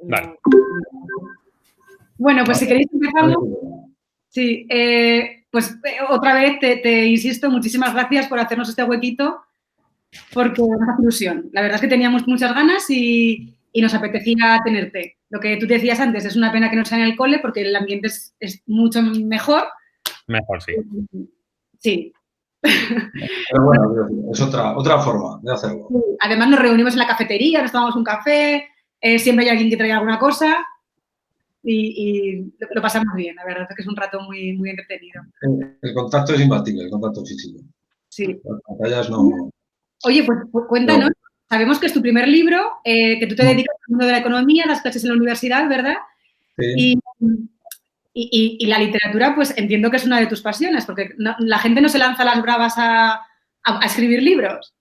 Vale. Bueno, pues si queréis empezamos. Sí, pues otra vez te insisto, muchísimas gracias por hacernos este huequito, porque nos hace ilusión. La verdad es que teníamos muchas ganas y nos apetecía tenerte. Lo que tú te decías antes, es una pena que no sea en el cole porque el ambiente es mucho mejor. Mejor, sí. Sí. Pero bueno, es otra forma de hacerlo. Además nos reunimos en la cafetería, nos tomamos un café, siempre hay alguien que trae alguna cosa y lo pasamos bien. La verdad es que es un rato muy, muy entretenido. El contacto es imbatible, el contacto físico. Sí. Las pantallas no... Oye, pues cuéntanos. Sabemos que es tu primer libro, que tú te dedicas al mundo de la economía, das clases en la universidad, ¿verdad? Sí. Y la literatura, pues entiendo que es una de tus pasiones, porque la gente no se lanza a las bravas a escribir libros.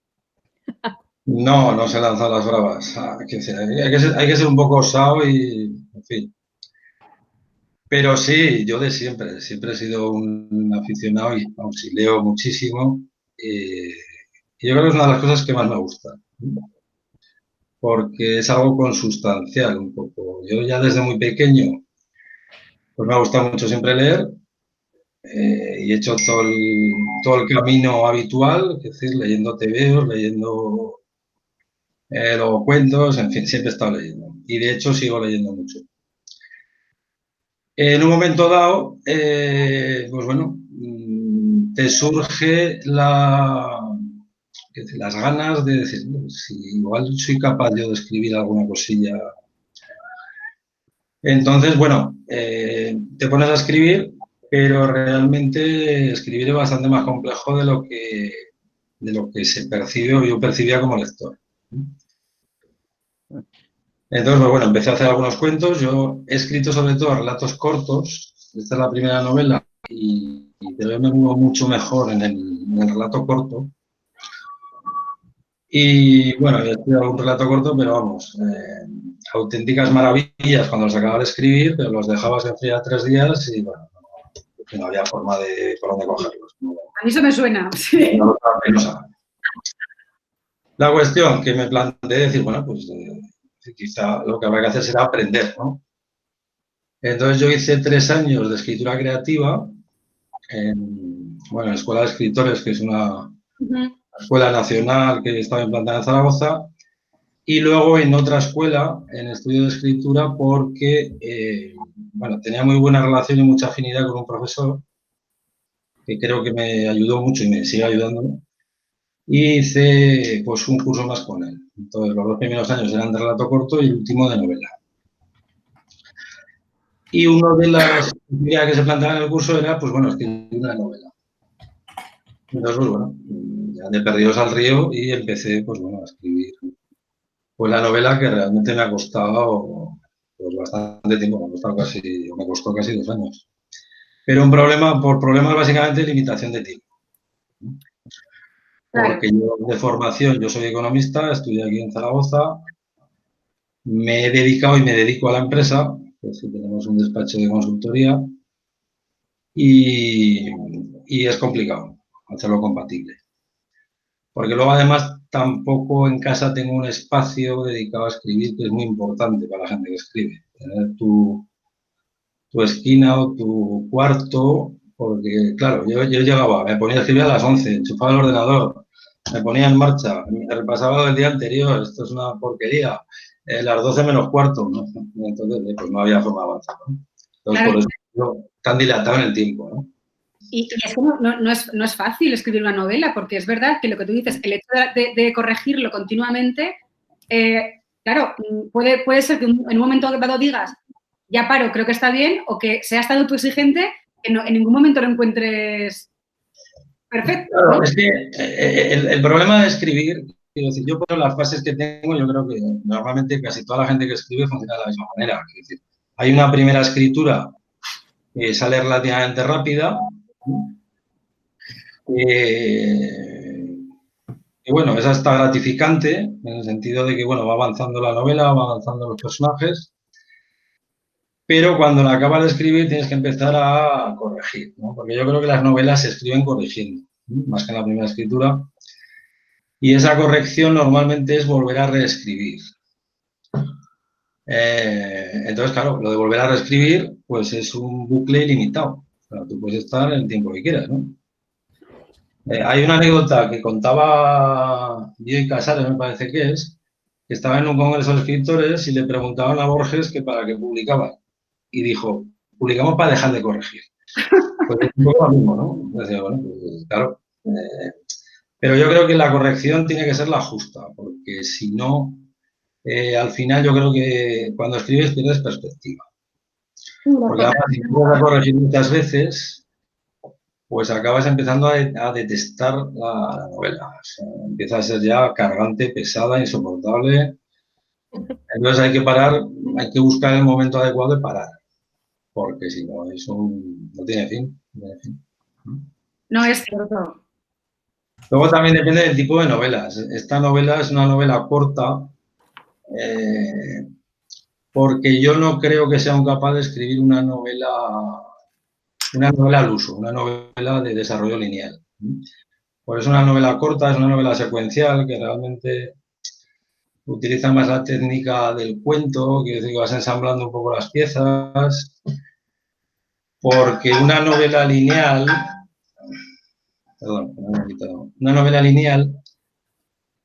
No se lanzan las bravas. Hay que ser un poco osado y, en fin. Pero sí, yo de siempre he sido un aficionado y leo muchísimo. Y yo creo que es una de las cosas que más me gusta, porque es algo consustancial un poco. Yo ya desde muy pequeño, pues me ha gustado mucho siempre leer y he hecho todo el camino habitual, es decir, leyendo tebeos, leyendo los cuentos, en fin, siempre he estado leyendo. Y de hecho sigo leyendo mucho. En un momento dado, pues bueno, te surge las ganas de decir, si igual soy capaz yo de escribir alguna cosilla. Entonces, bueno, te pones a escribir, pero realmente escribir es bastante más complejo de lo que se percibe o yo percibía como lector. Entonces, pues bueno, empecé a hacer algunos cuentos. Yo he escrito sobre todo relatos cortos. Esta es la primera novela y creo que me muevo mucho mejor en el relato corto. Y bueno, he escrito algún relato corto, pero vamos, auténticas maravillas cuando los acababa de escribir, pero los dejabas enfriar 3 días y bueno, no había forma de por dónde cogerlos. A mí eso me suena. Sí. La cuestión que me planteé decir, bueno, pues quizá lo que habrá que hacer será aprender, ¿no? Entonces yo hice 3 años de escritura creativa en la Escuela de Escritores, que es una escuela nacional que estaba implantada en Zaragoza, y luego en otra escuela, en estudio de escritura, porque tenía muy buena relación y mucha afinidad con un profesor que creo que me ayudó mucho y me sigue ayudando, y hice pues un curso más con él. Entonces los 2 primeros años eran de relato corto y el último de novela. Y una de las ideas que se planteaban en el curso era, pues bueno, escribir una novela. Entonces, pues bueno, ya de Perdidos al río y empecé, pues bueno, a escribir pues la novela que realmente me ha costado pues bastante tiempo, me costó casi 2 años. Pero por problemas básicamente de limitación de tiempo. Porque yo de formación, yo soy economista, estudié aquí en Zaragoza, me he dedicado y me dedico a la empresa, pues tenemos un despacho de consultoría y es complicado hacerlo compatible. Porque luego además tampoco en casa tengo un espacio dedicado a escribir, que es muy importante para la gente que escribe. Tener tu esquina o tu cuarto, porque claro, yo llegaba, me ponía a escribir a las 11, enchufaba el ordenador, me ponía en marcha, me repasaba el día anterior, esto es una porquería, las 12 menos cuarto, ¿no? Entonces pues no había forma de avanzar, ¿no? Entonces por eso tan dilatado en el tiempo, ¿no? Y es que no es fácil escribir una novela, porque es verdad que lo que tú dices, el hecho de corregirlo continuamente, claro, puede ser que en un momento dado digas, ya paro, creo que está bien, o que seas tan autoexigente que en ningún momento lo encuentres perfecto. Claro, ¿no? Es que el problema de escribir, quiero decir, yo por las fases que tengo, yo creo que normalmente casi toda la gente que escribe funciona de la misma manera. Es decir, hay una primera escritura que sale relativamente rápida, y bueno, esa está gratificante en el sentido de que, bueno, va avanzando la novela, va avanzando los personajes, pero cuando la acabas de escribir tienes que empezar a corregir, ¿no? Porque yo creo que las novelas se escriben corrigiendo, ¿no? Más que en la primera escritura, y esa corrección normalmente es volver a reescribir. Entonces, claro, lo de volver a reescribir, pues es un bucle ilimitado. O sea, tú puedes estar el tiempo que quieras, ¿no? Hay una anécdota que contaba Bioy Casares, me parece que estaba en un congreso de escritores y le preguntaban a Borges que para qué publicaba. Y dijo, publicamos para dejar de corregir. Pues es un poco lo mismo, ¿no? Decía, bueno, pues, claro. Pero yo creo que la corrección tiene que ser la justa, porque si no, al final yo creo que cuando escribes pierdes perspectiva. Porque además, si tú vas a corregir muchas veces, pues acabas empezando a detestar la novela. O sea, empieza a ser ya cargante, pesada, insoportable. Entonces hay que parar, hay que buscar el momento adecuado de parar, porque si no, eso no tiene fin. No tiene fin. No es cierto. Luego también depende del tipo de novelas. Esta novela es una novela corta, porque yo no creo que sea capaz de escribir una novela al uso, una novela de desarrollo lineal. Pues es una novela corta, es una novela secuencial que realmente utiliza más la técnica del cuento, quiere decir que vas ensamblando un poco las piezas, porque una novela lineal,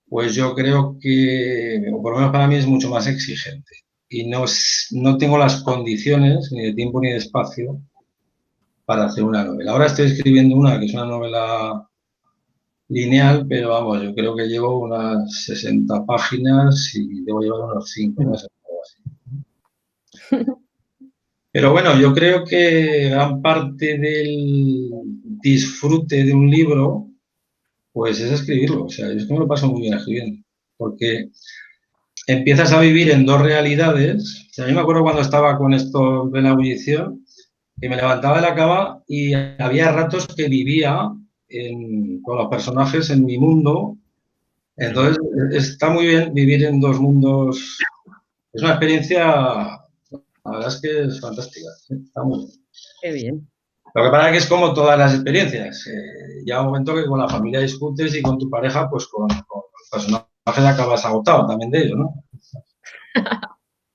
pues yo creo que, o por lo menos para mí, es mucho más exigente. Y no tengo las condiciones, ni de tiempo ni de espacio, para hacer una novela. Ahora estoy escribiendo una que es una novela lineal, pero vamos, yo creo que llevo unas 60 páginas y debo llevar unos 5 meses o algo así. Pero bueno, yo creo que gran parte del disfrute de un libro, pues es escribirlo. O sea, yo es que me lo paso muy bien escribiendo, porque empiezas a vivir en dos realidades. O sea, yo me acuerdo cuando estaba con esto en plena ebullición, que me levantaba de la cama y había ratos que vivía con los personajes en mi mundo. Entonces, está muy bien vivir en dos mundos. Es una experiencia, la verdad es que es fantástica. ¿Sí? Está muy bien. Qué bien. Lo que pasa es que es como todas las experiencias. Llega un momento que con la familia discutes y con tu pareja, pues con los personajes acabas agotado también de ello, ¿no?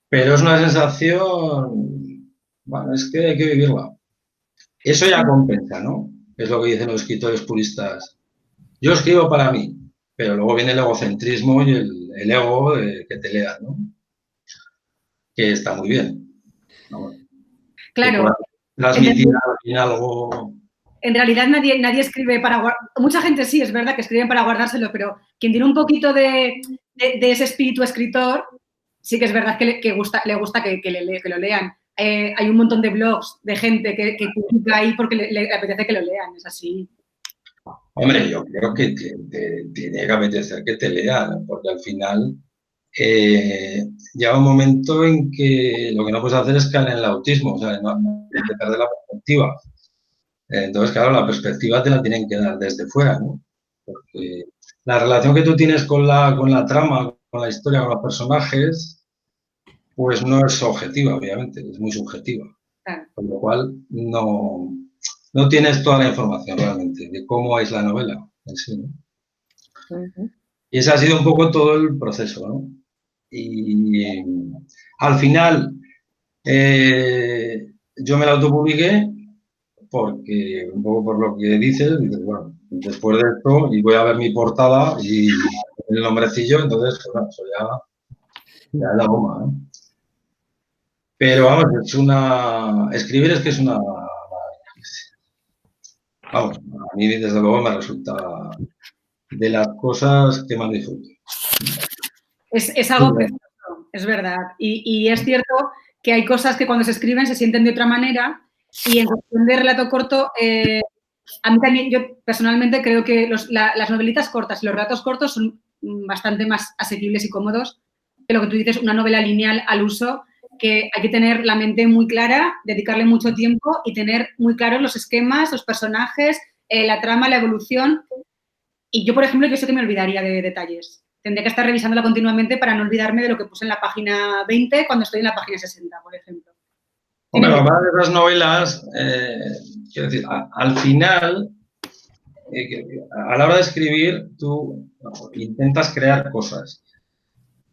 Pero es una sensación, bueno, es que hay que vivirla. Eso ya compensa, ¿no? Es lo que dicen los escritores puristas. Yo escribo para mí, pero luego viene el egocentrismo y el ego que te lea, ¿no? Que está muy bien, ¿no? Claro. Transmitir algo. En realidad nadie escribe para guardar. Mucha gente sí, es verdad que escriben para guardárselo, pero quien tiene un poquito de ese espíritu escritor, sí que es verdad que le gusta que lo lean. Hay un montón de blogs de gente que publica ahí porque le apetece que lo lean, es así. Hombre, yo creo que tiene que apetecer que te lean, porque al final llega un momento en que lo que no puedes hacer es caer en el autismo, o sea, no perder la perspectiva. Entonces, claro, la perspectiva te la tienen que dar desde fuera, ¿no? Porque la relación que tú tienes con la trama, con la historia, con los personajes, pues no es objetiva, obviamente, es muy subjetiva. Claro. Con lo cual, no tienes toda la información realmente de cómo es la novela en sí, ¿no? Y ese ha sido un poco todo el proceso, ¿no? Y al final, yo me la autopubliqué porque, un poco por lo que dices, bueno, después de esto, y voy a ver mi portada y el nombrecillo, entonces, bueno, eso ya es la goma, ¿no? Pero vamos, escribir es que es una... Vamos, a mí desde luego me resulta de las cosas que más disfruto. Es algo precioso, es verdad. Y es cierto que hay cosas que cuando se escriben se sienten de otra manera y en cuestión de relato corto, a mí también, yo personalmente creo que las novelitas cortas y los relatos cortos son bastante más asequibles y cómodos que lo que tú dices, una novela lineal al uso, que hay que tener la mente muy clara, dedicarle mucho tiempo y tener muy claros los esquemas, los personajes, la trama, la evolución. Y yo, por ejemplo, yo sé que me olvidaría de detalles. Tendría que estar revisándola continuamente para no olvidarme de lo que puse en la página 20 cuando estoy en la página 60, por ejemplo. Hombre, lo más de esas novelas, quiero decir, al final, a la hora de escribir, tú intentas crear cosas.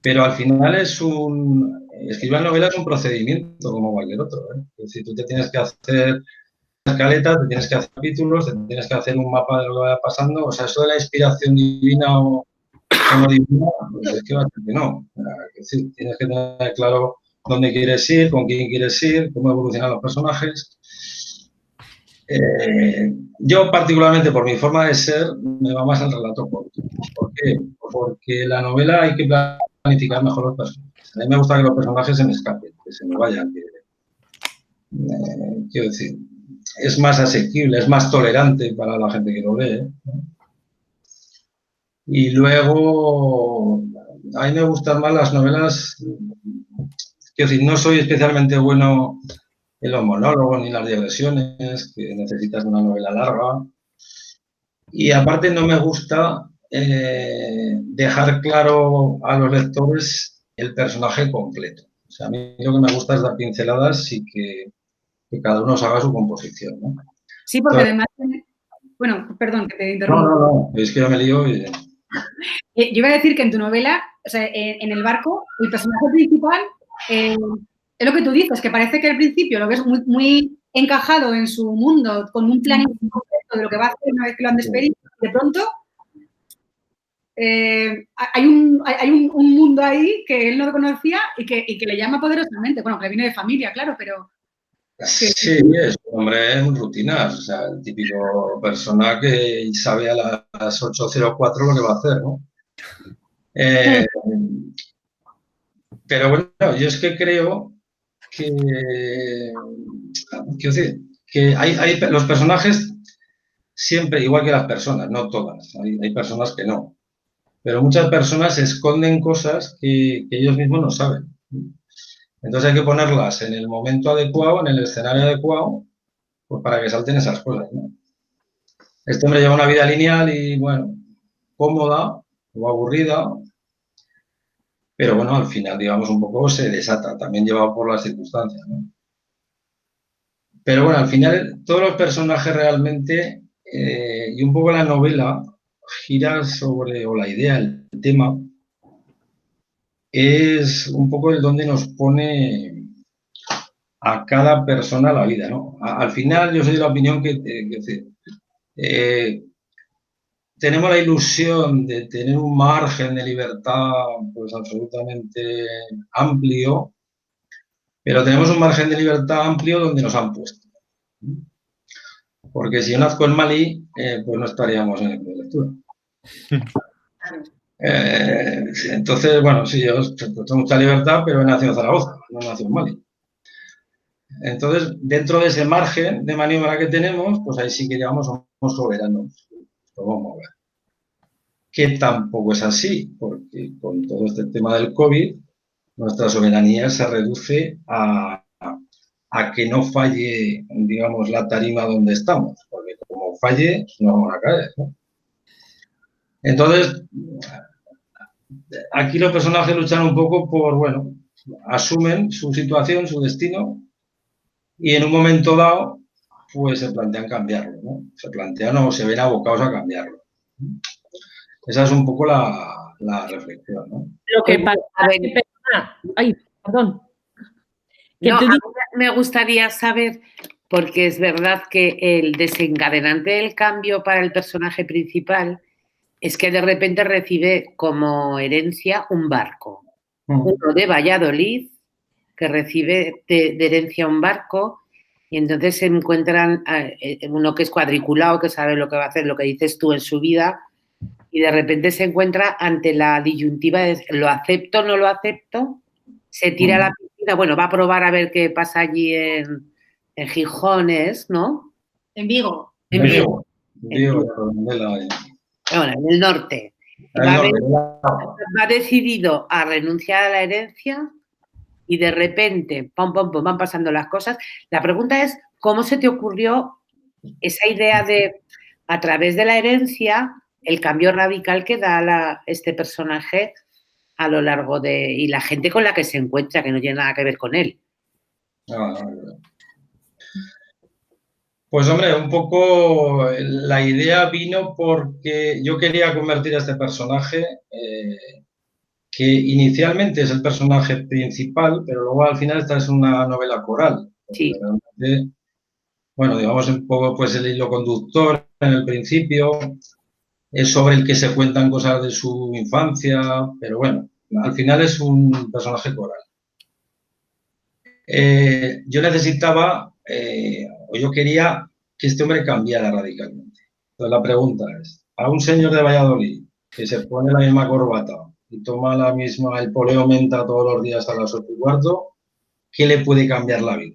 Pero al final escribir novela es un procedimiento como cualquier otro, ¿eh? Es decir, tú te tienes que hacer escaletas, te tienes que hacer capítulos, te tienes que hacer un mapa de lo que vaya pasando. O sea, eso de la inspiración divina o no divina, pues es que va a ser que no. Es decir, tienes que tener claro dónde quieres ir, con quién quieres ir, cómo evolucionan los personajes. Yo, particularmente, por mi forma de ser, me va más al relato corto. ¿Por qué? Porque la novela hay que planificar mejor los personajes. A mí me gusta que los personajes se me escapen, que se me vayan. Quiero decir, es más asequible, es más tolerante para la gente que lo lee. Y luego, a mí me gustan más las novelas. Quiero decir, no soy especialmente bueno en los monólogos ni las digresiones, que necesitas una novela larga. Y aparte no me gusta dejar claro a los lectores el personaje completo. O sea, a mí lo que me gusta es dar pinceladas y que cada uno se haga su composición, ¿no? Sí, porque además, bueno, perdón, que te interrumpo. No, es que ya me lío y... Yo iba a decir que en tu novela, o sea, en El barco, el personaje principal es lo que tú dices, que parece que al principio lo ves muy, muy encajado en su mundo, con un plan concreto de lo que va a hacer una vez que lo han despedido. De pronto, hay un mundo ahí que él no conocía y que le llama poderosamente. Bueno, que le viene de familia, claro, pero... Sí, es un hombre en rutinas, o sea, el típico persona que sabe a las 8:04 lo que va a hacer, ¿no? Pero bueno, yo es que creo que, quiero decir, que los personajes siempre, igual que las personas, no todas, hay personas que no, pero muchas personas esconden cosas que ellos mismos no saben. Entonces hay que ponerlas en el momento adecuado, en el escenario adecuado, pues para que salten esas cosas, ¿no? Este hombre lleva una vida lineal y, bueno, cómoda o aburrida, pero bueno, al final, digamos, un poco se desata, también llevado por las circunstancias, ¿no? Pero bueno, al final todos los personajes realmente, y un poco la novela, gira sobre, o la idea, el tema, es un poco el donde nos pone a cada persona la vida, ¿no? Al final yo soy de la opinión que tenemos la ilusión de tener un margen de libertad pues absolutamente amplio, pero tenemos un margen de libertad amplio donde nos han puesto. Porque si yo nazco en Mali, pues no estaríamos en el club de lectura. Entonces, bueno, sí, yo tengo mucha libertad, pero he nacido en Zaragoza, no he nacido en Mali. Entonces, dentro de ese margen de maniobra que tenemos, pues ahí sí que digamos somos soberanos. Lo vamos a ver. Que tampoco es así, porque con todo este tema del COVID, nuestra soberanía se reduce a que no falle, digamos, la tarima donde estamos, porque como falle, nos vamos a caer, ¿no? Entonces, aquí los personajes luchan un poco por, bueno, asumen su situación, su destino, y en un momento dado, pues se plantean cambiarlo, ¿no? Se plantean o se ven abocados a cambiarlo. Esa es un poco la reflexión, ¿no? Lo que pasa es que, ay, perdón. No, a mí me gustaría saber, porque es verdad que el desencadenante del cambio para el personaje principal es que de repente recibe como herencia un barco. Uno de Valladolid, que recibe de herencia un barco, y entonces se encuentran uno que es cuadriculado, que sabe lo que va a hacer, lo que dices tú en su vida, y de repente se encuentra ante la disyuntiva de ¿lo acepto o no lo acepto? Se tira a la piscina, bueno, va a probar a ver qué pasa allí en Gijones, ¿no? En Vigo. En Vigo. Bueno, en el norte. Va decidido a renunciar a la herencia y de repente, pum, pum, pum, van pasando las cosas. La pregunta es, ¿cómo se te ocurrió esa idea de, a través de la herencia, el cambio radical que da este personaje a lo largo de... y la gente con la que se encuentra, que no tiene nada que ver con él? Pues hombre, un poco la idea vino porque yo quería convertir a este personaje que inicialmente es el personaje principal, pero luego al final esta es una novela coral. Sí. Realmente, bueno, digamos un poco pues el hilo conductor en el principio, es sobre el que se cuentan cosas de su infancia, pero bueno, al final es un personaje coral. Yo necesitaba, o yo quería que este hombre cambiara radicalmente. Entonces la pregunta es, a un señor de Valladolid que se pone la misma corbata y toma el poleo menta todos los días a las 8:15, ¿qué le puede cambiar la vida?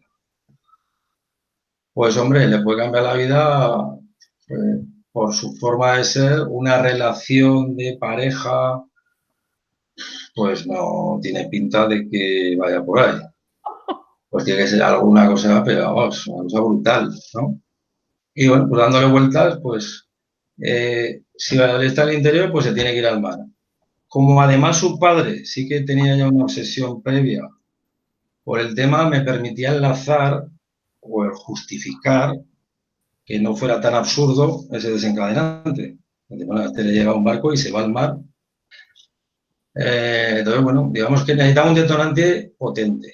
Pues hombre, le puede cambiar la vida por su forma de ser, una relación de pareja, pues no tiene pinta de que vaya por ahí. Pues tiene que ser alguna cosa, pero vamos, una cosa brutal, ¿no? Y bueno, pues dándole vueltas, pues si Valladolid está en el interior, pues se tiene que ir al mar. Como además su padre sí que tenía ya una obsesión previa por el tema, me permitía enlazar o justificar que no fuera tan absurdo ese desencadenante. Bueno, a este le llega un barco y se va al mar. Entonces, bueno, digamos que necesitaba un detonante potente.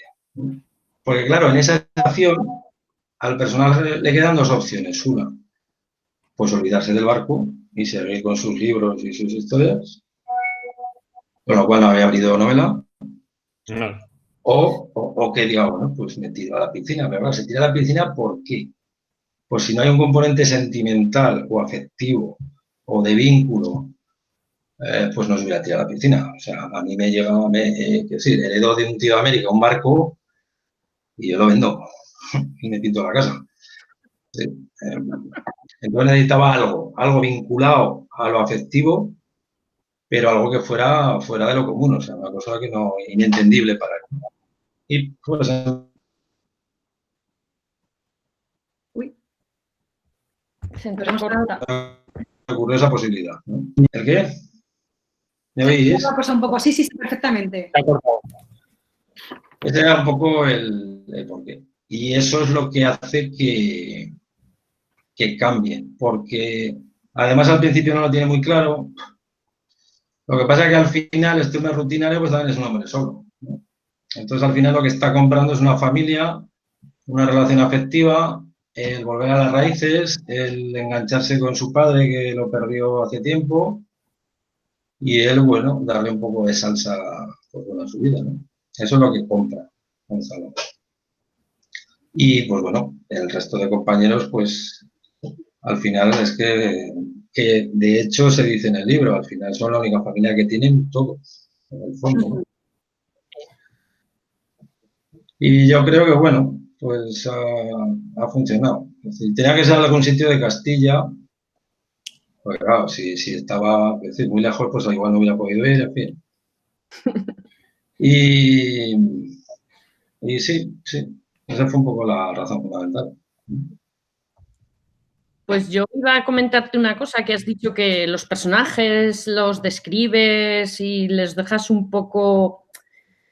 Porque claro, en esa situación al personaje le quedan dos opciones. Una, pues olvidarse del barco y seguir con sus libros y sus historias, con lo cual no había abrido novela. No. O que diga, bueno, pues me tiro a la piscina. Pero claro, se tira a la piscina, ¿por qué? Pues si no hay un componente sentimental o afectivo o de vínculo, pues no se hubiera tirado a la piscina. O sea, a mí me llega, heredo de un tío de América un barco y yo lo vendo y me pinto la casa. Sí. Entonces necesitaba algo vinculado a lo afectivo, pero algo que fuera de lo común, o sea, una cosa que no, inentendible para él. Y pues ocurrió esa posibilidad, ¿no? ¿El qué? ¿Me oís? Una cosa un poco así, sí, perfectamente. Ese era un poco el porqué. Y eso es lo que hace que cambie, porque además al principio no lo tiene muy claro. Lo que pasa es que al final este hombre rutinario pues también es un hombre solo, ¿no? Entonces al final lo que está comprando es una familia, una relación afectiva, el volver a las raíces, el engancharse con su padre que lo perdió hace tiempo y él, bueno, darle un poco de salsa pues, a su vida, ¿no? Eso es lo que compra Gonzalo. Y pues bueno, el resto de compañeros pues al final es que de hecho se dice en el libro, al final son la única familia que tienen todos, en el fondo, ¿no? Y yo creo que, bueno, pues ha funcionado. Es decir, tenía que ser algún sitio de Castilla, pues claro, si estaba muy lejos, pues igual no hubiera podido ir, en fin. Y sí, esa fue un poco la razón fundamental. Pues yo iba a comentarte una cosa, que has dicho que los personajes los describes y les dejas un poco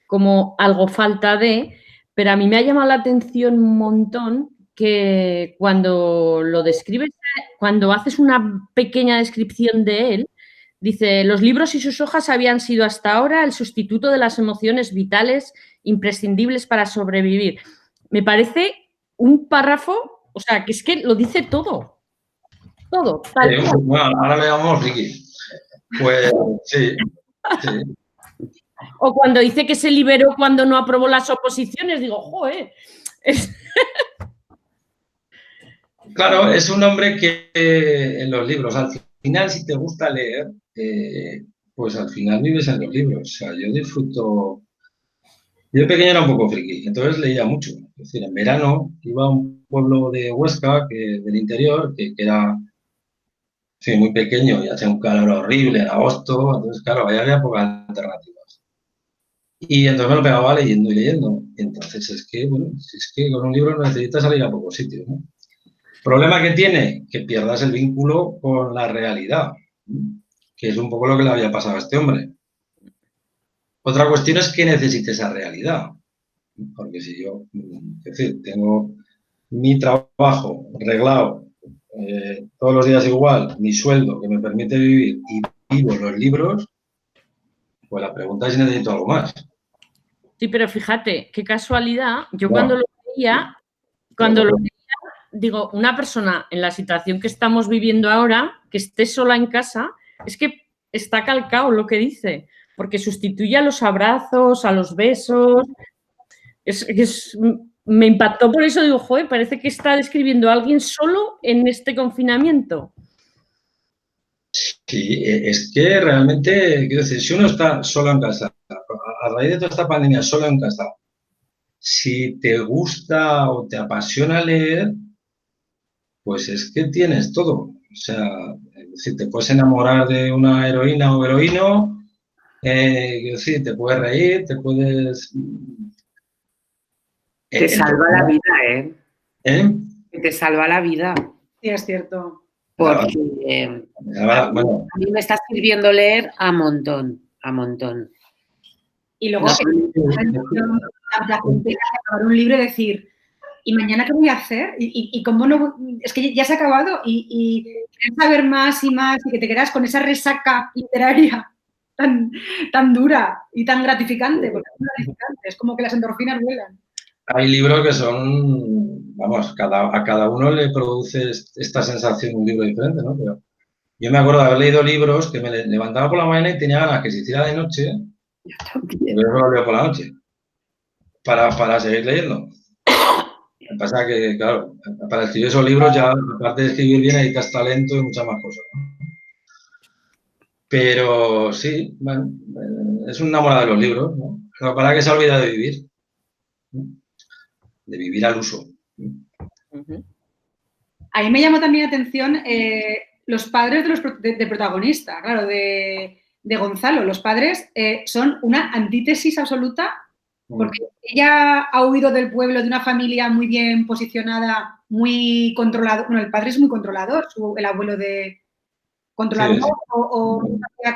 como algo falta de, pero a mí me ha llamado la atención un montón que cuando lo describes, cuando haces una pequeña descripción de él, dice, los libros y sus hojas habían sido hasta ahora el sustituto de las emociones vitales imprescindibles para sobrevivir. Me parece un párrafo, o sea, que es que lo dice todo. Todo. Bueno, ahora le llamamos Ricky. Pues sí. O cuando dice que se liberó cuando no aprobó las oposiciones, digo, joder. Claro, es un hombre que en los libros, al final, si te gusta leer, pues al final vives en los libros. O sea, yo disfruto. Yo de pequeño era un poco friki, entonces leía mucho. Es decir, en verano iba a un pueblo de Huesca, del interior, que era muy pequeño y hacía un calor horrible en agosto, entonces, claro, ahí había pocas alternativas. Y entonces me lo pegaba leyendo y leyendo. Entonces es que, bueno, es que con un libro necesitas salir a pocos sitios, ¿no? ¿Problema que tiene? Que pierdas el vínculo con la realidad, que es un poco lo que le había pasado a este hombre. Otra cuestión es que necesite esa realidad, porque si yo, es decir, tengo mi trabajo reglado, todos los días igual, mi sueldo que me permite vivir y vivo los libros, Pues la pregunta es si necesito algo más. Sí, pero fíjate, qué casualidad. Yo Bueno, cuando lo veía, digo, una persona en la situación que estamos viviendo ahora, que esté sola en casa, es que está calcado lo que dice, porque sustituye a los abrazos, a los besos. Me impactó por eso, digo, joder, parece que está describiendo a alguien solo en este confinamiento. sí, es que realmente, quiero decir, si uno está solo en casa, a raíz de toda esta pandemia, solo en casa, si te gusta o te apasiona leer, pues es que tienes todo. O sea, si te puedes enamorar de una heroína o heroíno, quiero decir, te puedes reír, te puedes... Te salva la vida, ¿eh? ¿Eh? Te salva la vida. Sí, es cierto. Porque Bueno, a mí me está sirviendo leer a montón, a montón. Y luego, No. tan placentera de acabar un libro y decir, ¿y mañana qué voy a hacer? ¿Y cómo no? Es que ya se ha acabado y quieres saber más y más y que te quedas con esa resaca literaria tan dura y tan gratificante, porque es gratificante, es como que las endorfinas vuelan. hay libros que son, vamos, a cada uno le produce esta sensación un libro diferente, ¿no? Pero yo me acuerdo de haber leído libros que me levantaba por la mañana y tenía ganas que se hiciera de noche, porque yo lo leo por la noche, para seguir leyendo. Lo que pasa es que, claro, para escribir esos libros ya, aparte de escribir bien, necesitas talento y muchas más cosas, ¿no? Pero sí, bueno, es un enamorado de los libros, ¿no? Pero para que se olvida de vivir, ¿no? De vivir al uso. A mí me llama también la atención los padres de protagonista, claro, de Gonzalo. Los padres son una antítesis absoluta porque ella ha huido del pueblo de una familia muy bien posicionada, muy controlado. Bueno, el padre es muy controlador, el abuelo de controlador Sí, sí. o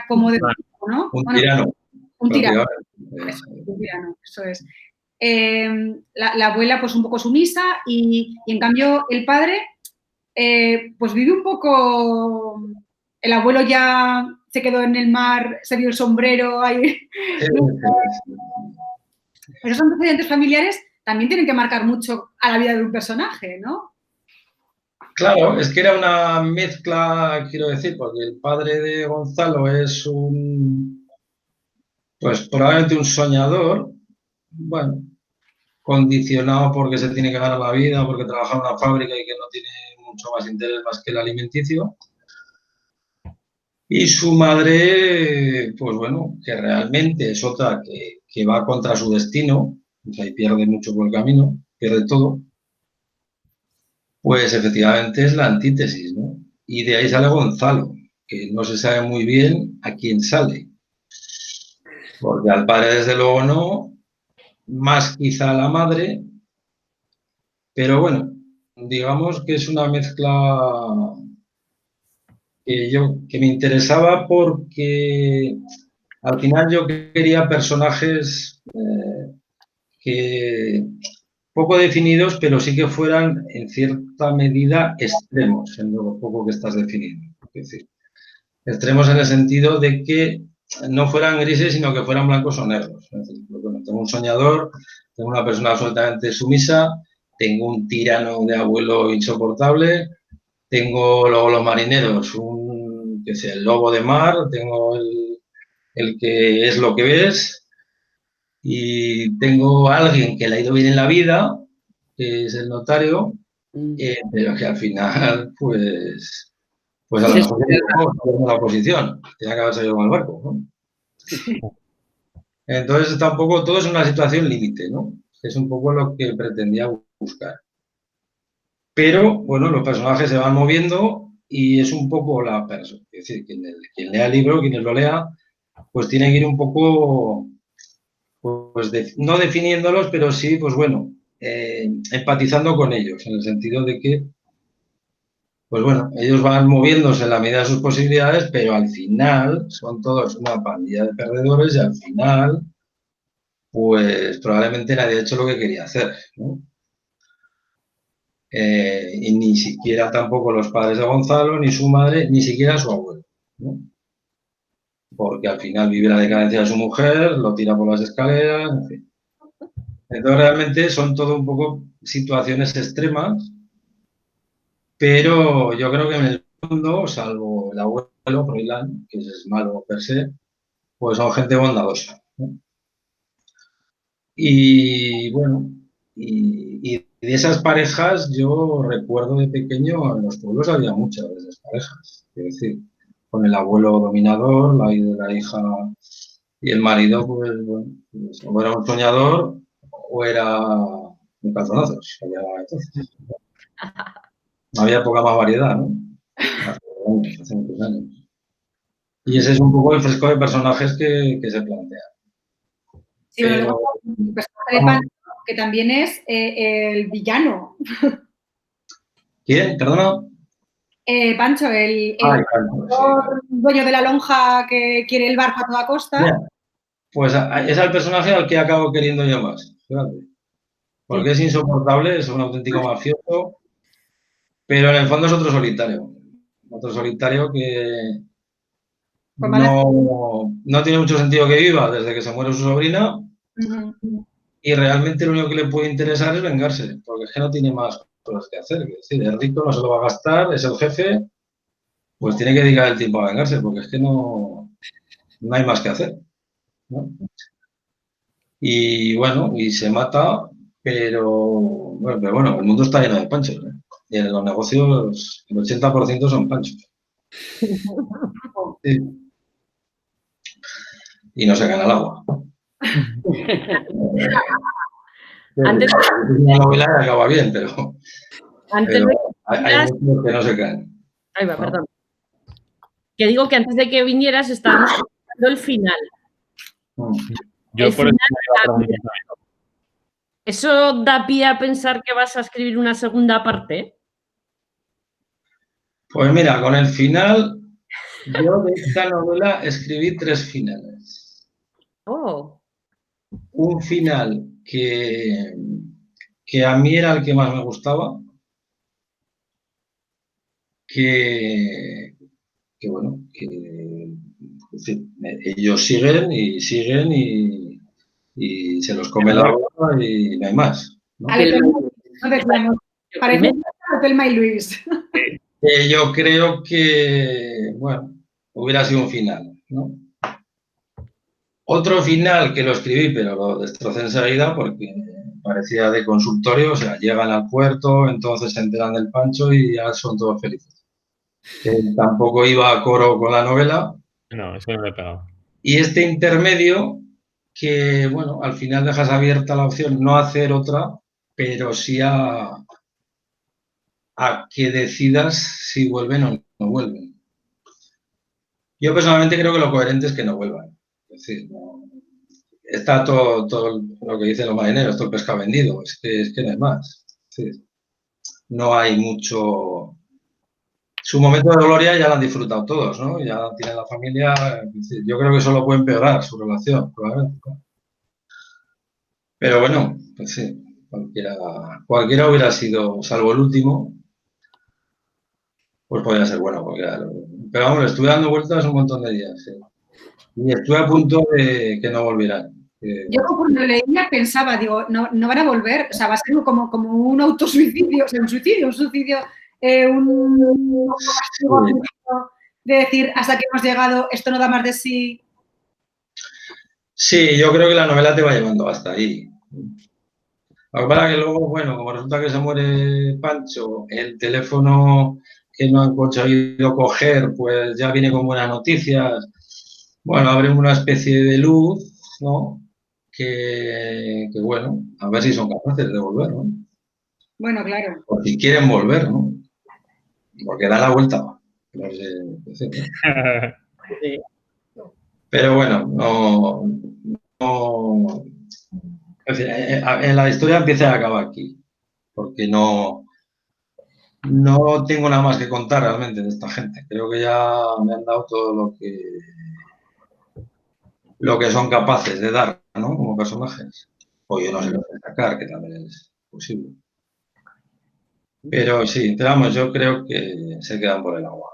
como de, ¿no? Un Bueno, tirano. un tirano. Un tirano, eso es. La abuela, pues un poco sumisa y en cambio el padre, pues vive un poco. El abuelo ya se quedó en el mar, se dio el sombrero ahí. Esos antecedentes familiares también tienen que marcar mucho a la vida de un personaje, ¿no? Claro, es que era una mezcla, quiero decir, porque el padre de Gonzalo es pues probablemente un soñador, bueno, condicionado porque se tiene que ganar la vida, porque trabaja en una fábrica y que no tiene mucho más interés más que el alimenticio. Y su madre, pues bueno, que realmente es otra que va contra su destino, o sea, y pierde mucho por el camino, pierde todo, pues efectivamente es la antítesis, ¿no? Y de ahí sale Gonzalo, que no se sabe muy bien a quién sale. Porque al padre, desde luego, no, más quizá a la madre, pero bueno, digamos que es una mezcla que me interesaba porque al final yo quería personajes que poco definidos, pero sí que fueran en cierta medida extremos en lo poco que estás definiendo. Es decir, extremos en el sentido de que no fueran grises, sino que fueran blancos o negros. Es decir, bueno, tengo un soñador, tengo una persona absolutamente sumisa, tengo un tirano de abuelo insoportable, tengo luego los marineros, que sea el lobo de mar, tengo el que es lo que ves, y tengo a alguien que le ha ido bien en la vida, que es el notario, pero que al final, pues a lo mejor tiene la oposición, tiene que haber salido con el barco, ¿no? Entonces tampoco todo es una situación límite, ¿no? Es un poco lo que pretendía buscar. Pero, bueno, los personajes se van moviendo y es un poco la persona. Es decir, quien lea el libro, quien lo lea, pues tiene que ir un poco, pues no definiéndolos, pero sí, pues bueno, empatizando con ellos, en el sentido de que, pues bueno, ellos van moviéndose en la medida de sus posibilidades, pero al final son todos una pandilla de perdedores y al final, pues probablemente nadie ha hecho lo que quería hacer, ¿no? Y ni siquiera tampoco los padres de Gonzalo, ni su madre, ni siquiera su abuelo, ¿no? porque al final vive la decadencia de su mujer, lo tira por las escaleras, en fin. Entonces, realmente son todo un poco situaciones extremas, pero yo creo que en el fondo, salvo el abuelo Froilán, que es malo per se, pues son gente bondadosa, ¿no? Y bueno, y de esas parejas yo recuerdo de pequeño, en los pueblos había muchas de esas parejas. Es decir, con el abuelo dominador, la hija y el marido, pues, bueno, pues, o era un soñador o era un calzonazos. No había poca más variedad, ¿no? Hace muchos años. Y ese es un poco el fresco de personajes que se plantea. Sí, bueno, luego el personaje de Pancho, que también es el villano. ¿Quién? ¿Perdona? Pancho, el dueño de la lonja que quiere el barco a toda costa. Yeah. Pues es el personaje al que acabo queriendo yo más, fíjate. Porque es insoportable, es un auténtico mafioso, pero en el fondo es otro solitario. Otro solitario que no tiene mucho sentido que viva desde que se muere su sobrina. Y realmente lo único que le puede interesar es vengarse, porque es que no tiene más cosas que hacer. Es decir, es rico, no se lo va a gastar, es el jefe, pues tiene que dedicar el tiempo a vengarse, porque es que no hay más que hacer, ¿no? Y bueno, y se mata, pero bueno, el mundo está lleno de panchos, ¿eh? Y en los negocios el 80% son panchos. Sí. Y no se gana el agua. Antes, una novela que acaba bien, pero hay muchos que no se caen. Ahí va, perdón. Que digo que antes de que vinieras estábamos comentando el final. Yo por eso ¿Eso da pie a pensar que vas a escribir una segunda parte? Pues mira, con el final, yo de esta novela escribí 3 finales. Oh. Un final que a mí era el que más me gustaba, que bueno, ellos siguen y se los come la agua y no hay más, ¿no? Parece Telma y Luis. Yo creo que, bueno, hubiera sido un final, ¿no? Otro final que lo escribí, pero lo destrocé enseguida porque parecía de consultorio, o sea, llegan al puerto, entonces se enteran del Pancho y ya son todos felices. Tampoco iba a coro con la novela. No, eso no lo he pegado. Y este intermedio, que, bueno, al final dejas abierta la opción no hacer otra, pero sí a que decidas si vuelven o no vuelven. Yo personalmente creo que lo coherente es que no vuelvan. Es decir, está todo lo que dicen los marineros, todo el pescado vendido, es que no hay más. Es decir, no hay mucho. Su momento de gloria ya lo han disfrutado todos, ¿no? Ya tienen la familia. Yo creo que solo puede empeorar su relación, probablemente. Pero bueno, pues sí, cualquiera hubiera sido, salvo el último, pues podría ser bueno, cualquiera. Pero vamos, estuve dando vueltas un montón de días, ¿sí? Y estuve a punto de que no volvieran. Yo cuando lo leía pensaba, digo, no van a volver, o sea, va a ser como un autosuicidio, o sea, un suicidio, de decir, hasta que hemos llegado, esto no da más de sí. Sí, yo creo que la novela te va llevando hasta ahí. Lo que pasa es que luego, bueno, como resulta que se muere Pancho, el teléfono que no han conseguido coger, pues ya viene con buenas noticias. Bueno, abren una especie de luz, ¿no? Que bueno, a ver si son capaces de volver, ¿no? Bueno, claro. O si quieren volver, ¿no? Porque da la vuelta. No sé, ¿no? Pero bueno, no. En fin, en la historia empieza y acaba aquí. Porque no tengo nada más que contar realmente de esta gente. Creo que ya me han dado todo lo que son capaces de dar, ¿no? Como personajes. O yo no sé lo que sacar, que también es posible. Pero sí, pero vamos, yo creo que se quedan por el agua.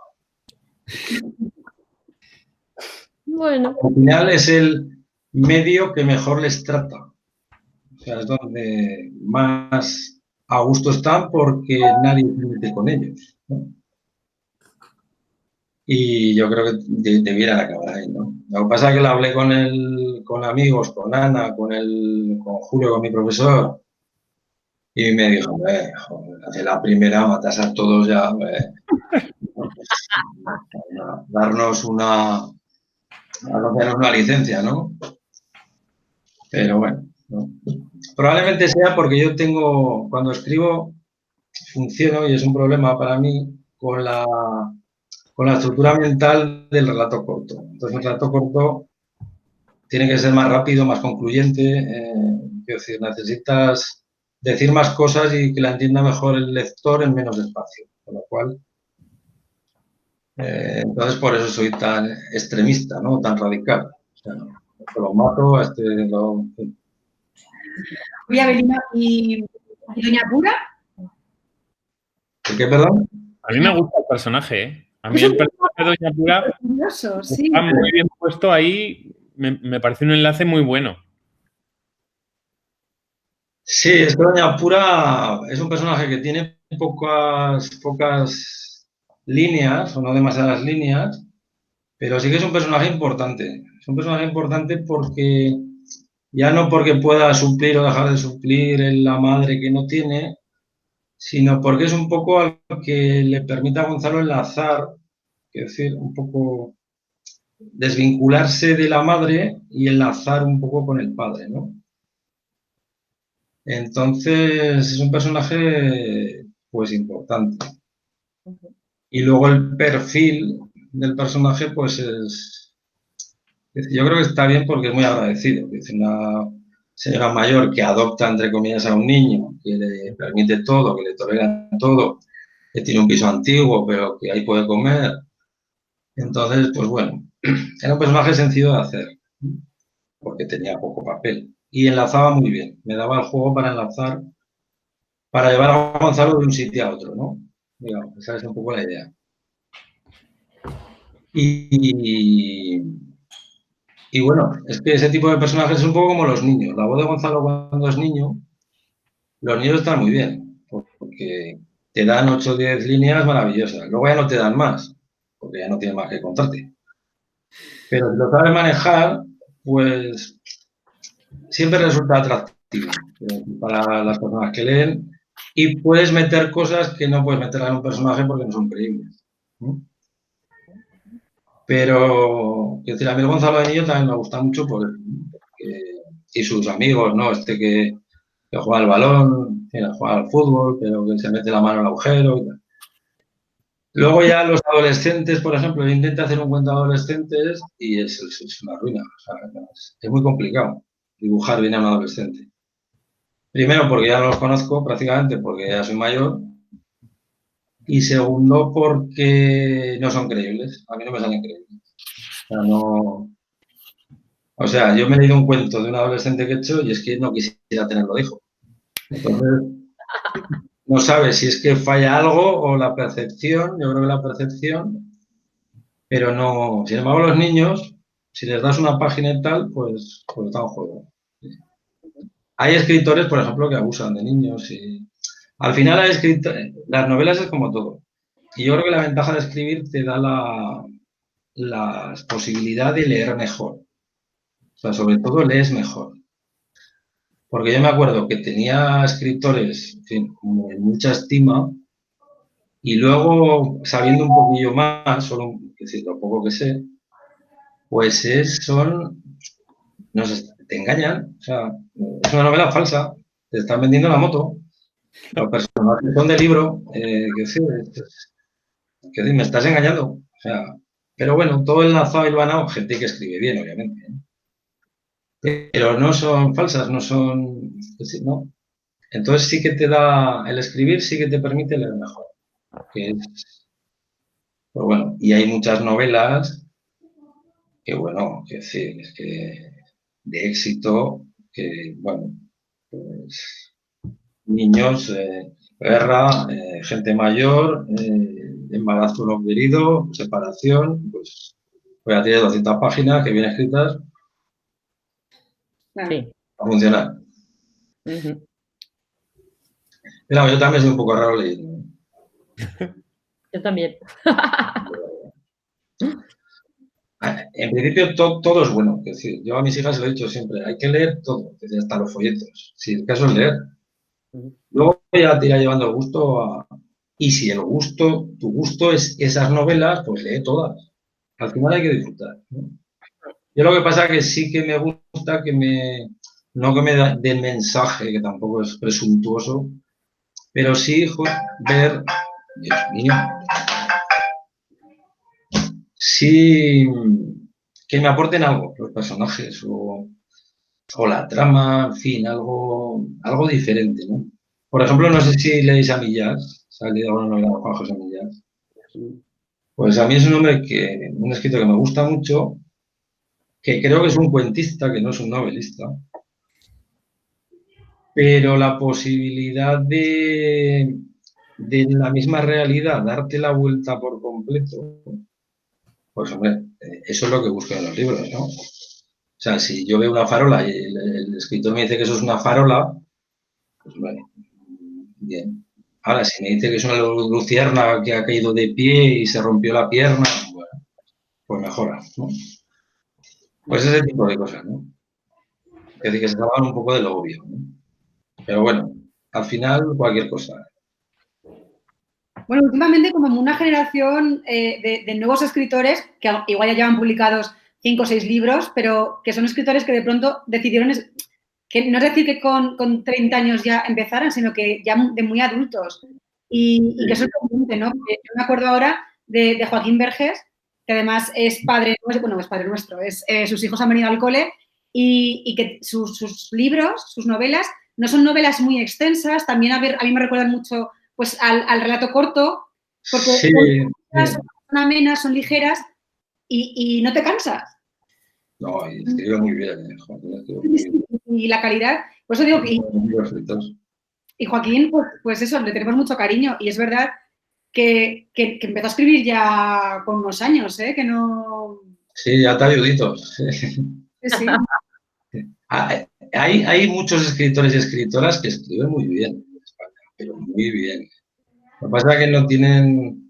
Bueno. Al final es el medio que mejor les trata. O sea, es donde más a gusto están porque nadie se mete con ellos, ¿no? Y yo creo que debieran acabar ahí, ¿no? Lo que pasa es que lo hablé con amigos, con Ana, con Julio, con mi profesor, y me dijo, joder, hace la primera, matas a todos ya, darnos una licencia, ¿no? Pero bueno, ¿no? Probablemente sea porque yo cuando escribo, funciono, y es un problema para mí, con la estructura mental del relato corto. Entonces, el relato corto tiene que ser más rápido, más concluyente. Quiero decir, necesitas decir más cosas y que la entienda mejor el lector en menos espacio. Con lo cual, entonces por eso soy tan extremista, ¿no? Tan radical. O sea, lo mato, Oye, Avelina, ¿y Doña Pura? ¿Qué, perdón? A mí me gusta el personaje, ¿eh? A mí el personaje de Doña Pura Curioso, sí. está muy bien puesto ahí. Me parece un enlace muy bueno. Sí, es que Doña Pura es un personaje que tiene pocas líneas, o no demasiadas líneas, pero sí que es un personaje importante. Es un personaje importante porque ya no porque pueda suplir o dejar de suplir en la madre que no tiene, sino porque es un poco algo que le permite a Gonzalo enlazar, es decir, un poco desvincularse de la madre y enlazar un poco con el padre, ¿no? Entonces es un personaje pues importante. Y luego el perfil del personaje pues yo creo que está bien porque es muy agradecido. Es una señora mayor que adopta, entre comillas, a un niño, que le permite todo, que le tolera todo, que tiene un piso antiguo, pero que ahí puede comer. Entonces, pues bueno, era un personaje sencillo de hacer, porque tenía poco papel. Y enlazaba muy bien. Me daba el juego para enlazar, para llevar a Gonzalo de un sitio a otro, ¿no? Digamos, esa es un poco la idea. Y bueno, es que ese tipo de personajes es un poco como los niños. La voz de Gonzalo cuando es niño, los niños están muy bien, porque te dan 8 o 10 líneas maravillosas. Luego ya no te dan más, porque ya no tienen más que contarte. Pero si lo sabes manejar, pues siempre resulta atractivo para las personas que leen y puedes meter cosas que no puedes meter en un personaje porque no son creíbles, ¿no? Pero, quiero decir, a mí el Gonzalo de Niño también me gusta mucho y sus amigos, ¿no? Que juega al balón, que juega al fútbol, pero que se mete la mano en el agujero y tal. Luego ya los adolescentes, por ejemplo, él intenta hacer un cuento de adolescentes y es una ruina. O sea, es muy complicado dibujar bien a un adolescente. Primero, porque ya no los conozco prácticamente, porque ya soy mayor. Y segundo, porque no son creíbles. A mí no me salen creíbles. O sea, yo me he leído un cuento de un adolescente que he hecho y es que no quisiera tenerlo de hijo. Entonces, no sabes si es que falla algo o la percepción. Yo creo que la percepción, pero no. Sin embargo, los niños, si les das una página y tal, pues está en juego. Hay escritores, por ejemplo, que abusan de niños y al final las novelas es como todo. Y yo creo que la ventaja de escribir te da la posibilidad de leer mejor. O sea, sobre todo lees mejor. Porque yo me acuerdo que tenía escritores, en fin, como en mucha estima, y luego, sabiendo un poquillo más, solo decir, lo poco que sé, pues te engañan. O sea, es una novela falsa, te están vendiendo la moto. Los personajes son de libro, que me estás engañando. O sea, pero bueno, todo enlazado y hilvanado, gente que escribe bien, obviamente, ¿no? Pero no son falsas, no son, ¿no? Entonces sí que te da, el escribir sí que te permite leer mejor. Pues bueno, y hay muchas novelas que, bueno, es que de éxito, que, bueno, pues niños, guerra, gente mayor, embarazo no querido, separación, pues Pues ya tiene 200 páginas que bien escritas. Sí. A funcionar. Ujú. Pero yo también soy un poco raro leyendo. Yo también. En principio todo es bueno. Es decir, yo a mis hijas se lo he dicho siempre, hay que leer todo, es decir, hasta los folletos. Si el caso es leer. Luego ya te irá llevando el gusto y si tu gusto es esas novelas, pues lee todas. Al final hay que disfrutar, ¿no? Yo lo que pasa es que sí que me gusta no que me den mensaje, que tampoco es presuntuoso, pero sí, ver, Dios mío, sí que me aporten algo los personajes o la trama, en fin, algo diferente, ¿no? Por ejemplo, no sé si leéis a Millás, ¿se ha leído alguna novela de Juan José Millás? Pues a mí es un escritor que me gusta mucho, que creo que es un cuentista, que no es un novelista, pero la posibilidad de la misma realidad darte la vuelta por completo, pues hombre, eso es lo que busco en los libros, ¿no? O sea, si yo veo una farola y el escritor me dice que eso es una farola, pues bueno, bien. Ahora, si me dice que es una luciérnaga que ha caído de pie y se rompió la pierna, bueno, pues mejora, ¿no? Pues ese tipo de cosas, ¿no? Es decir, que se salgan un poco de lo obvio, ¿no? Pero bueno, al final cualquier cosa. Bueno, últimamente como una generación de nuevos escritores que igual ya llevan publicados 5 o 6 libros, pero que son escritores que de pronto decidieron, que no es decir que con 30 años ya empezaran, sino que ya de muy adultos. Y que eso es sorprendente, ¿no? Porque yo me acuerdo ahora de Joaquín Vergés, que además es padre, bueno, es padre nuestro, sus hijos han venido al cole y que sus libros, sus novelas, no son novelas muy extensas, también a mí me recuerdan mucho pues al relato corto, porque sí, son amenas, son ligeras y no te cansas. No, y escribe muy bien, Joaquín escribe muy bien. Y la calidad, por eso digo, y Joaquín, pues eso, le tenemos mucho cariño y es verdad que empezó a escribir ya con unos años, que no... Sí, ya está ayuditos. Sí. Sí. Hay muchos escritores y escritoras que escriben muy bien en España, pero muy bien. Lo que pasa es que no tienen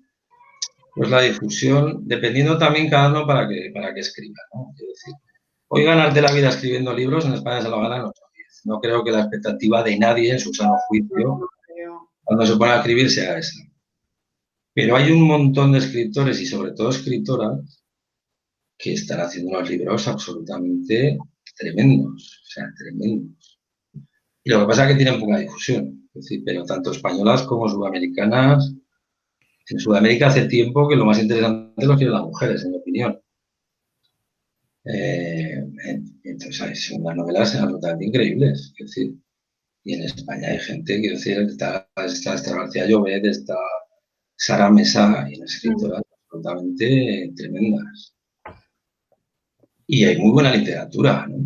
pues la difusión, dependiendo también cada uno para que escriba, ¿no? Quiero decir, hoy ganarte la vida escribiendo libros en España se lo ganan 8 o 10. No creo que la expectativa de nadie en su sano juicio cuando se pone a escribir sea esa. Pero hay un montón de escritores y sobre todo escritoras que están haciendo unos libros absolutamente tremendos, o sea, tremendos. Y lo que pasa es que tienen poca difusión, es decir, pero tanto españolas como sudamericanas. En Sudamérica hace tiempo que lo más interesante lo quieren las mujeres, en mi opinión. Entonces, son unas novelas absolutamente increíbles, es decir, y en España hay gente, quiero decir, está García Llobet, está Sara Mesa, y unas escritoras absolutamente tremendas. Y hay muy buena literatura, ¿no?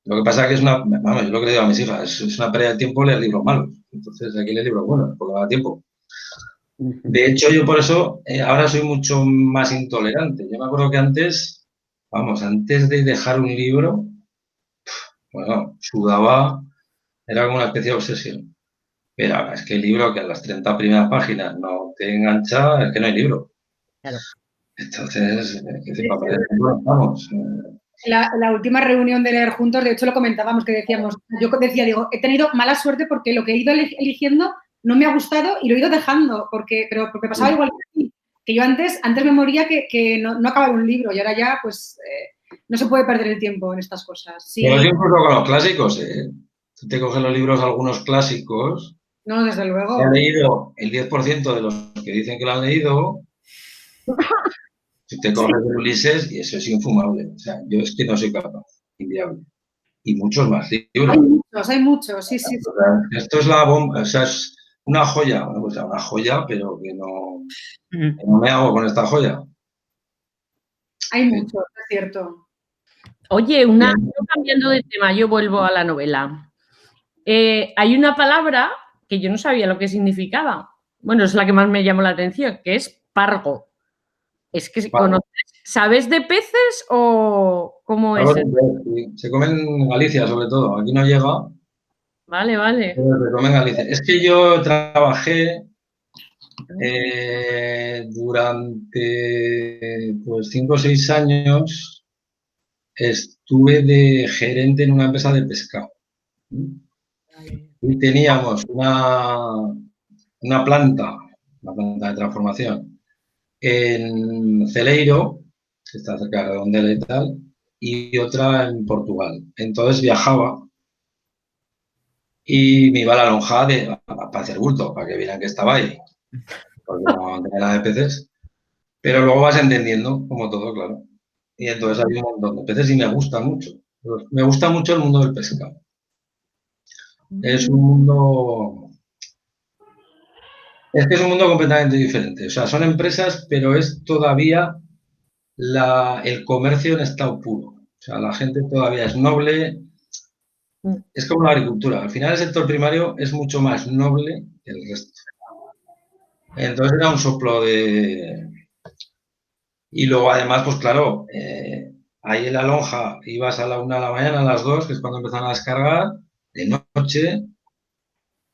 Lo que pasa es que yo lo que le digo a mis hijas, es una pérdida de tiempo leer libros malos. Entonces hay que leer libros buenos, porque da tiempo. De hecho, yo por eso ahora soy mucho más intolerante. Yo me acuerdo que antes de dejar un libro, bueno, sudaba, era como una especie de obsesión. Pero ahora es que el libro que a las 30 primeras páginas no te engancha, es que no hay libro. Claro. Entonces, vamos. La última reunión de leer juntos, de hecho lo comentábamos, que decíamos, digo, he tenido mala suerte porque lo que he ido eligiendo no me ha gustado y lo he ido dejando, pero porque pasaba igual que a mí, que yo antes me moría que no acababa un libro y ahora ya, pues, no se puede perder el tiempo en estas cosas. Sí. Pero yo incluso con los clásicos, Tú te coges los libros, algunos clásicos. No, desde luego. He leído el 10% de los que dicen que lo han leído. Si te coges de Ulises, y eso es infumable. O sea, yo es que no soy capaz, inviable. Y muchos más libros. Hay muchos, sí. Esto es la bomba, o sea, es una joya, bueno, pues una joya, pero que no me hago con esta joya. Hay muchos, es cierto. Oye, cambiando de tema, yo vuelvo a la novela. Hay una palabra que yo no sabía lo que significaba. Bueno, es la que más me llamó la atención, que es pargo. Es que ¿sabes de peces o cómo es? Sí. Se comen en Galicia, sobre todo. Aquí no llega. Vale, vale. Pero se comen en Galicia. Es que yo trabajé durante pues 5 o 6 años. Estuve de gerente en una empresa de pescado. Y teníamos una planta de transformación en Celeiro, que está cerca de Redondela y tal, y otra en Portugal. Entonces viajaba y me iba a la lonja para hacer bulto, para que vieran que estaba ahí, porque no tenía nada de peces. Pero luego vas entendiendo, como todo, claro. Y entonces hay un montón de peces y me gusta mucho. Me gusta mucho el mundo del pescado. Es un mundo... Es que es un mundo completamente diferente. O sea, son empresas, pero es todavía el comercio en estado puro. O sea, la gente todavía es noble. Es como la agricultura. Al final el sector primario es mucho más noble que el resto. Entonces era un soplo de... Y luego además, pues claro, ahí en la lonja ibas a la 1 de la mañana, a las 2, que es cuando empezaban a descargar, de noche,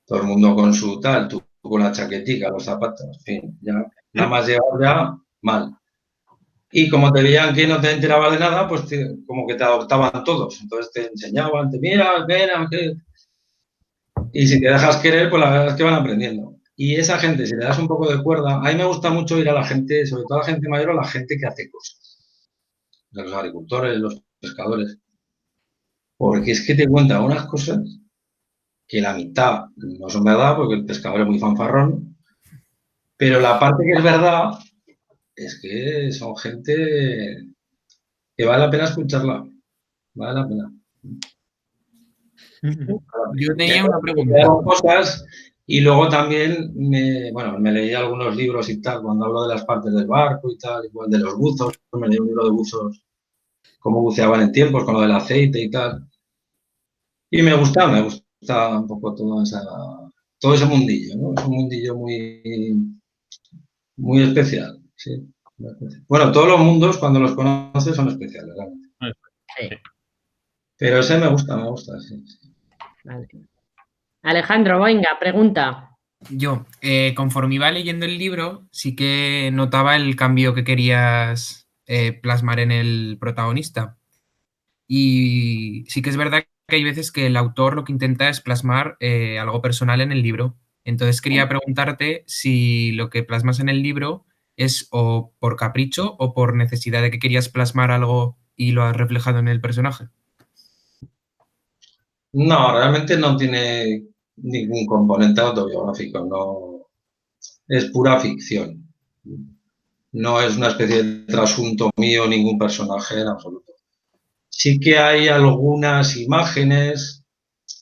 todo el mundo con su tal, tú con la chaquetica, los zapatos, en fin, ya nada más llegar ya mal. Y como te veían que no te enterabas de nada, pues como que te adoptaban todos. Entonces te enseñaban, te miras, ven, ¿qué? Y si te dejas querer, pues la verdad es que van aprendiendo. Y esa gente, si le das un poco de cuerda, a mí me gusta mucho ir a la gente, sobre todo a la gente mayor, a la gente que hace cosas. Los agricultores, los pescadores. Porque es que te cuentan unas cosas que la mitad no son verdad, porque el pescador es muy fanfarrón, pero la parte que es verdad es que son gente que vale la pena escucharla. Vale la pena. Yo tenía una pregunta. Cosas, y luego también me leí algunos libros y tal, cuando hablo de las partes del barco y tal, igual de los buzos, me leí un libro de buzos, cómo buceaban en tiempos, con lo del aceite y tal. Y me gusta un poco todo ese mundillo, ¿no? Es un mundillo muy especial, sí. Bueno, todos los mundos, cuando los conoces, son especiales, realmente. Sí. Pero ese me gusta, sí. Vale. Alejandro, venga, pregunta. Yo, conforme iba leyendo el libro, sí que notaba el cambio que querías plasmar en el protagonista. Y sí que es verdad que hay veces que el autor lo que intenta es plasmar algo personal en el libro. Entonces quería preguntarte si lo que plasmas en el libro es o por capricho o por necesidad de que querías plasmar algo y lo has reflejado en el personaje. No, realmente no tiene ningún componente autobiográfico, no es pura ficción. No es una especie de trasunto mío, ningún personaje en absoluto. Sí que hay algunas imágenes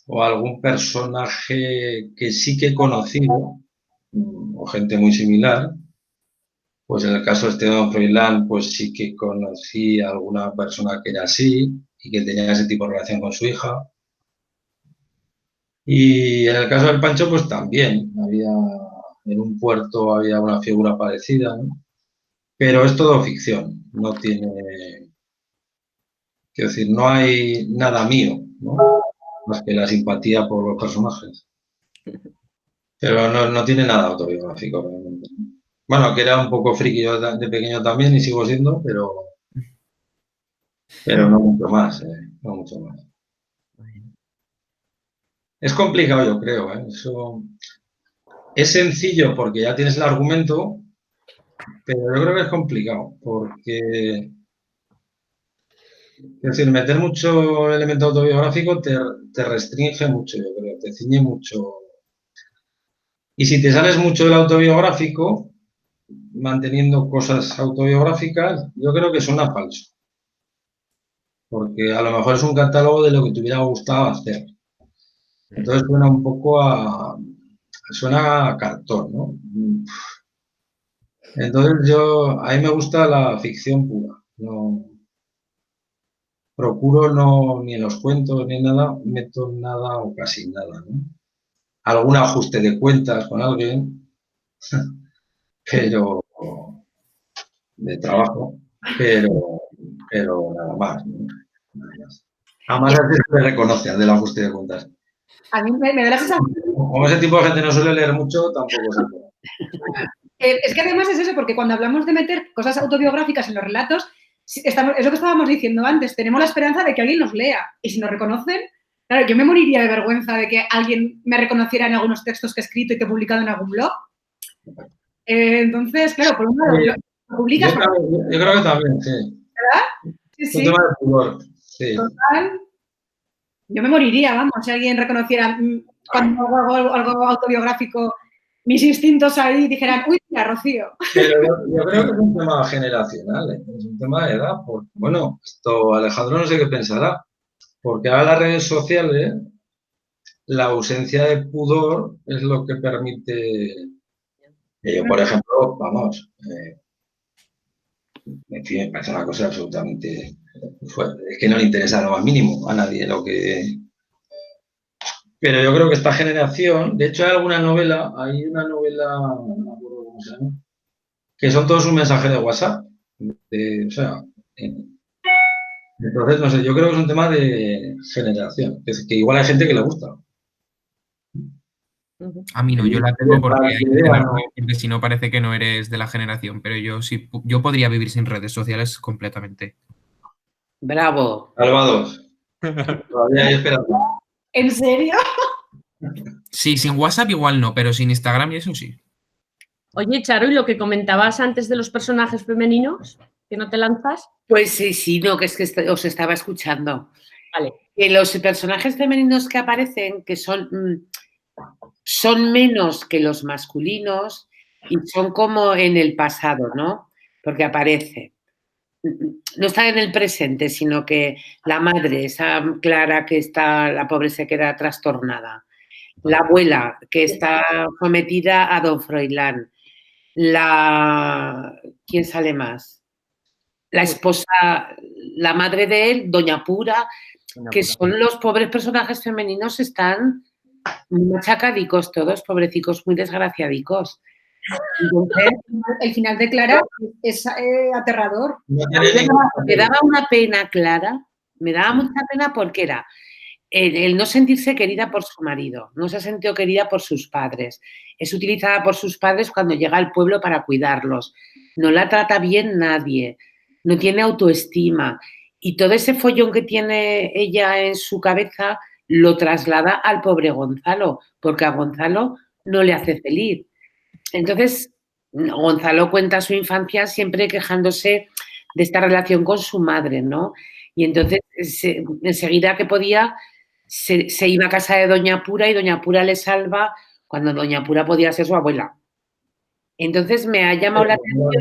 o algún personaje que sí que he conocido, o gente muy similar. Pues en el caso de Esteban Froilán, pues sí que conocí a alguna persona que era así y que tenía ese tipo de relación con su hija. Y en el caso del Pancho, pues también en un puerto había una figura parecida, ¿no? Pero es todo ficción, no tiene, quiero decir, no hay nada mío, ¿no? Más que la simpatía por los personajes. Pero no tiene nada autobiográfico, realmente. Bueno, que era un poco friki yo de pequeño también y sigo siendo, pero no mucho más, no mucho más. Es complicado, yo creo, ¿eh? Eso es sencillo porque ya tienes el argumento, pero yo creo que es complicado porque, es decir, meter mucho elemento autobiográfico te restringe mucho, yo creo, te ciñe mucho. Y si te sales mucho del autobiográfico, manteniendo cosas autobiográficas, yo creo que suena falso. Porque a lo mejor es un catálogo de lo que te hubiera gustado hacer. Entonces suena un poco suena a cartón, ¿no? Entonces a mí me gusta la ficción pura. No, procuro no, ni en los cuentos ni en nada, meto nada o casi nada, ¿no? Algún ajuste de cuentas con alguien, pero de trabajo, pero nada más, ¿no? Nada más. Además, a veces se reconoce de la justicia de cuentas. A mí me da la sensación. Como ese tipo de gente no suele leer mucho, tampoco se puede. Es que además es eso, porque cuando hablamos de meter cosas autobiográficas en los relatos, es lo que estábamos diciendo antes, tenemos la esperanza de que alguien nos lea. Y si nos reconocen, claro, yo me moriría de vergüenza de que alguien me reconociera en algunos textos que he escrito y que he publicado en algún blog. Entonces, claro, por un lado, lo publicas. Yo creo que también, sí. ¿Verdad? Sí, sí. Un tema de pudor. Sí. Total. Yo me moriría, vamos, si alguien reconociera cuando hago algo autobiográfico, mis instintos ahí dijeran, uy, mira, Rocío. Pero yo creo que es un tema generacional, ¿eh? Es un tema de edad. Bueno, esto Alejandro no sé qué pensará, porque ahora las redes sociales, la ausencia de pudor es lo que permite que yo, por ejemplo, vamos, en fin, me parece una cosa absolutamente... Es que no le interesa lo más mínimo a nadie lo que... Pero yo creo que esta generación, de hecho hay una novela, no me acuerdo cómo se llama, que son todos un mensaje de WhatsApp. Entonces, no sé, yo creo que es un tema de generación, que igual hay gente que le gusta. A mí no, yo la tengo porque si no parece que no eres de la generación, pero yo sí, yo podría vivir sin redes sociales completamente. Bravo. Salvados. Todavía hay esperanza. ¿En serio? Sí, sin WhatsApp igual no, pero sin Instagram y eso sí. Oye, Charo, ¿y lo que comentabas antes de los personajes femeninos? ¿Que no te lanzas? Pues sí, no, que es que os estaba escuchando. Vale. Que los personajes femeninos que aparecen, que son menos que los masculinos y son como en el pasado, ¿no? Porque aparece. No está en el presente, sino que la madre, esa Clara que está, la pobre se queda trastornada. La abuela que está sometida a don Froilán. ¿Quién sale más? La esposa, la madre de él, Doña Pura, que son los pobres personajes femeninos, están muy machacadicos todos, pobrecicos, muy desgraciadicos. Entonces, el final de Clara es aterrador. Me daba una pena, Clara, me daba mucha pena porque era el no sentirse querida por su marido, no se ha sentido querida por sus padres, es utilizada por sus padres cuando llega al pueblo para cuidarlos, no la trata bien nadie, no tiene autoestima y todo ese follón que tiene ella en su cabeza lo traslada al pobre Gonzalo, porque a Gonzalo no le hace feliz. Entonces, Gonzalo cuenta su infancia siempre quejándose de esta relación con su madre, ¿no? Y entonces, enseguida que podía, se iba a casa de Doña Pura y Doña Pura le salva cuando Doña Pura podía ser su abuela. Entonces, me ha llamado la atención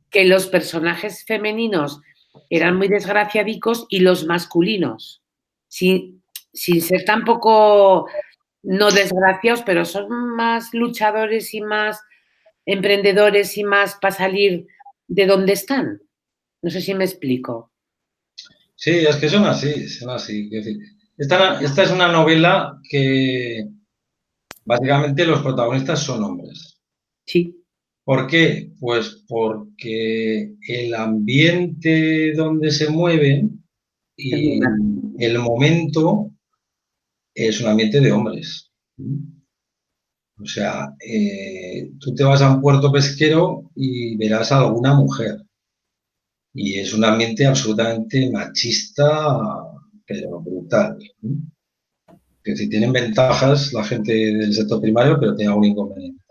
que los personajes femeninos eran muy desgraciadicos y los masculinos, sin ser tampoco no desgraciados, pero son más luchadores y más emprendedores y más para salir de donde están. No sé si me explico. Sí, es que son así, son así. Esta es una novela que básicamente los protagonistas son hombres. Sí. ¿Por qué? Pues porque el ambiente donde se mueven y el momento es un ambiente de hombres. O sea, tú te vas a un puerto pesquero y verás a alguna mujer. Y es un ambiente absolutamente machista, pero brutal. Que si tienen ventajas la gente del sector primario, pero tiene algún inconveniente.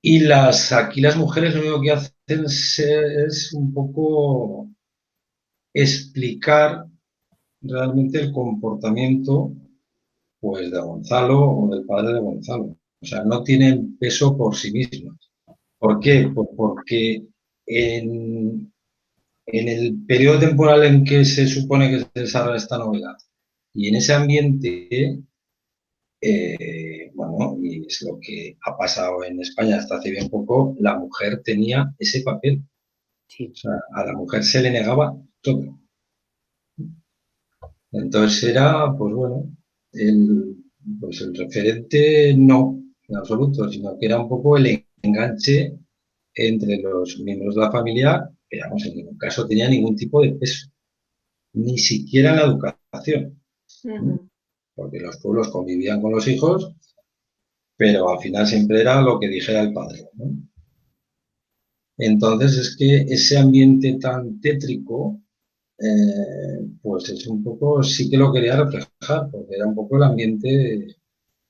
Y aquí las mujeres lo único que hacen es un poco explicar realmente el comportamiento pues de Gonzalo o del padre de Gonzalo. O sea, no tienen peso por sí mismas. ¿Por qué? Pues porque en el periodo temporal en que se supone que se desarrolla esta novela y en ese ambiente, bueno, y es lo que ha pasado en España hasta hace bien poco, la mujer tenía ese papel. Sí. O sea, a la mujer se le negaba todo. Entonces era, pues bueno, el referente no, en absoluto, sino que era un poco el enganche entre los miembros de la familia, que vamos, en ningún caso tenía ningún tipo de peso, ni siquiera en la educación, porque los pueblos convivían con los hijos, pero al final siempre era lo que dijera el padre, ¿no? Entonces es que ese ambiente tan tétrico, pues es un poco, sí que lo quería reflejar, porque era un poco el ambiente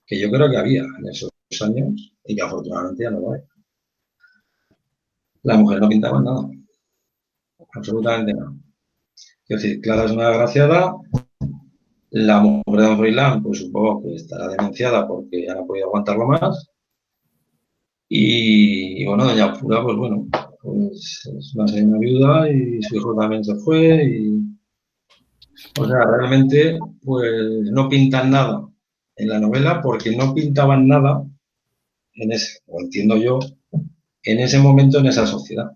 que yo creo que había en esos años y que afortunadamente ya no lo hay. La mujer no pintaba nada, absolutamente nada. Es decir, Clara es una desgraciada, la mujer de Don Froilán, pues supongo que estará denunciada porque ya no ha podido aguantarlo más. Y bueno, doña Pura, pues bueno, pues es una señora viuda y su hijo también se fue. O sea, realmente, pues no pintan nada en la novela porque no pintaban nada en ese, o entiendo yo, en ese momento en esa sociedad.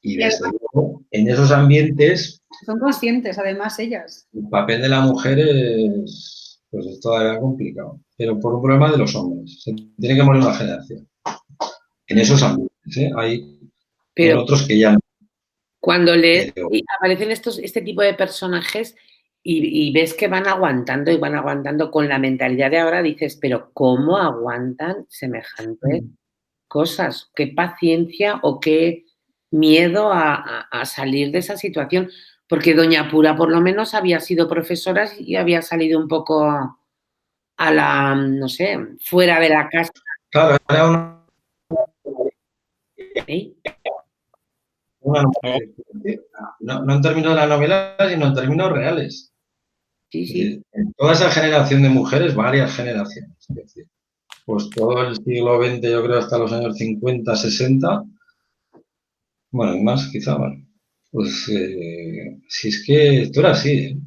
Y desde luego, en esos ambientes, son conscientes, además, ellas. el papel de la mujer es, pues es todavía complicado, pero por un problema de los hombres. Se tiene que morir una generación. En esos ambientes, ¿eh? Hay en otros que ya no. Cuando lees y aparecen este tipo de personajes y ves que van aguantando y van aguantando con la mentalidad de ahora, dices, pero ¿cómo aguantan semejantes cosas? ¿Qué paciencia o qué miedo a salir de esa situación? Porque doña Pura por lo menos había sido profesora y había salido un poco a la, no sé, fuera de la casa. Claro, era una... ¿Eh? No en términos de la novela, sino en términos reales. Sí, sí. En toda esa generación de mujeres, varias generaciones. Es decir, pues todo el siglo XX, yo creo, hasta los años 50, 60, bueno, y más quizá, bueno, pues si es que esto era así, ¿eh?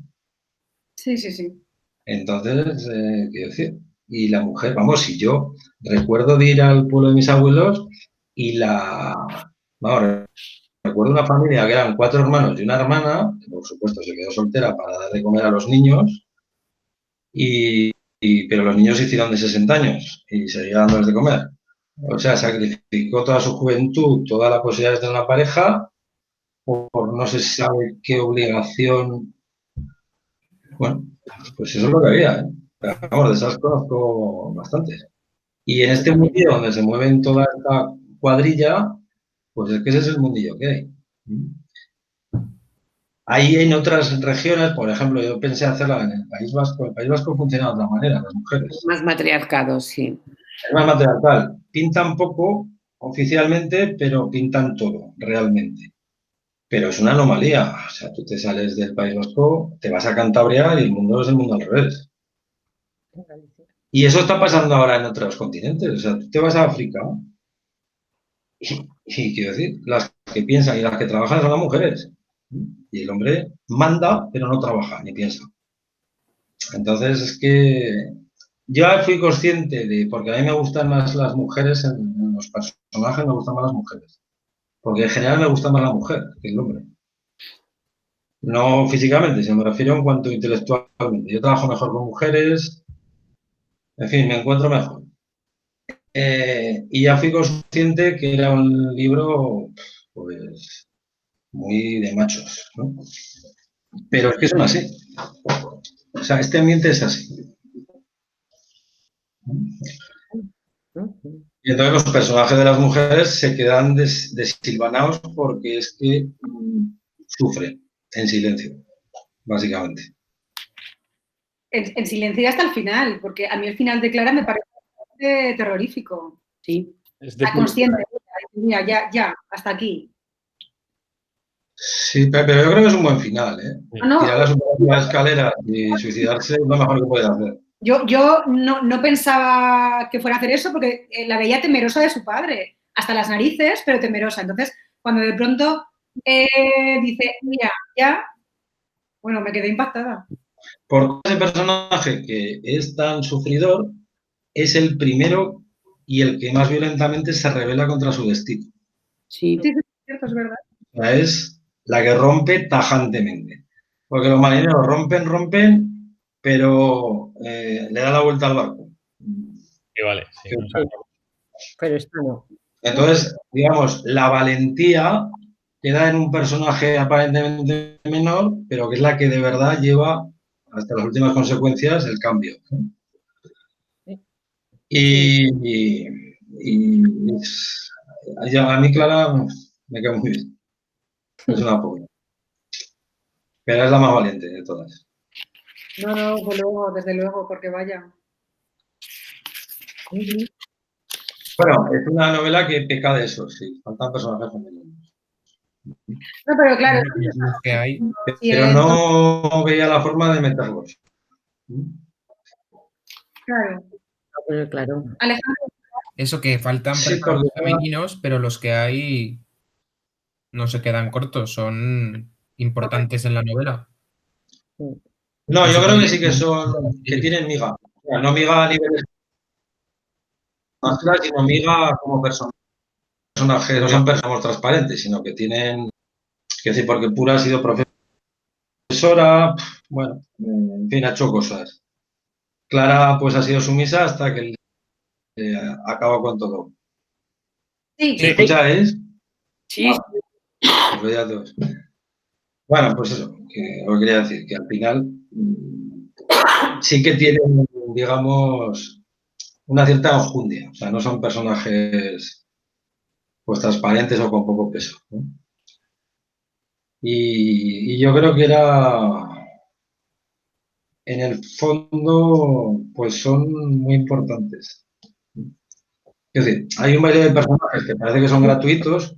Sí, sí, sí. Entonces, quiero decir, y la mujer, vamos, si yo recuerdo de ir al pueblo de mis abuelos y vamos, recuerdo una familia que eran 4 hermanos y una hermana, que por supuesto se quedó soltera para dar de comer a los niños, pero los niños se hicieron de 60 años y seguía dándoles de comer. O sea, sacrificó toda su juventud, toda la posibilidad de tener una pareja, por no se sabe qué obligación. Bueno, pues eso es lo que había, ¿eh? Pero, vamos, de esas conozco bastantes. Y en este mundillo donde se mueven toda esta cuadrilla, pues es que ese es el mundillo que hay. Ahí en otras regiones, por ejemplo, yo pensé hacerla en el País Vasco. El País Vasco funciona de otra manera, las mujeres. Más matriarcado, sí. Es más matriarcal. Pintan poco oficialmente, pero pintan todo, realmente. Pero es una anomalía. O sea, tú te sales del País Vasco, te vas a Cantabria y el mundo es el mundo al revés. Y eso está pasando ahora en otros continentes. O sea, tú te vas a África y quiero decir, las que piensan y las que trabajan son las mujeres. Y el hombre manda, pero no trabaja ni piensa. Entonces es que yo fui consciente porque a mí me gustan más las mujeres, en los personajes me gustan más las mujeres. Porque en general me gusta más la mujer que el hombre. No físicamente, sino me refiero en cuanto intelectualmente. Yo trabajo mejor con mujeres, en fin, me encuentro mejor. Y ya fui consciente que era un libro, pues, muy de machos, ¿no? Pero es que son así. O sea, este ambiente es así. Y entonces los personajes de las mujeres se quedan desilvanados porque es que sufren en silencio, básicamente. En silencio y hasta el final, porque a mí el final de Clara me parece terrorífico. Sí. Está consciente, ya, hasta aquí. Sí, pero yo creo que es un buen final, ¿eh? No. Tirar las escaleras y suicidarse es lo mejor que puede hacer. Yo no pensaba que fuera a hacer eso porque la veía temerosa de su padre, hasta las narices, pero temerosa. Entonces, cuando de pronto dice, mira, ya, bueno, me quedé impactada. Porque ese personaje que es tan sufridor es el primero y el que más violentamente se rebela contra su destino. Sí, es cierto, es verdad. O sea, es la que rompe tajantemente. Porque los marineros rompen, pero le da la vuelta al barco. Sí, vale. Sí, pero esto no. Entonces, digamos, la valentía queda en un personaje aparentemente menor, pero que es la que de verdad lleva hasta las últimas consecuencias el cambio. A mí Clara me queda muy bien. Es una pobre. Pero es la más valiente de todas. No, desde luego, porque vaya. Bueno, es una novela que peca de eso, sí. Faltan personajes femeninos. No, pero claro. Los que hay. Pero no veía la forma de meterlos. Claro. Claro. Alejandro. Eso, que faltan personajes femeninos, pero los que hay no se quedan cortos, son importantes en la novela. No, yo creo que sí que son, que tienen miga. O sea, no miga a nivel masculino, sino miga como personajes. No son personas transparentes, sino que tienen, que decir, porque Pura ha sido profesora, bueno, en fin, ha hecho cosas. Clara, pues ha sido sumisa hasta que acaba con todo. Sí. ¿Me escucháis? Sí. Bueno, pues eso, que os quería decir, que al final sí que tienen, digamos, una cierta enjundia. O sea, no son personajes pues transparentes o con poco peso, ¿no? Y yo creo que en el fondo, pues son muy importantes. Es decir, hay un baile de personajes que parece que son gratuitos,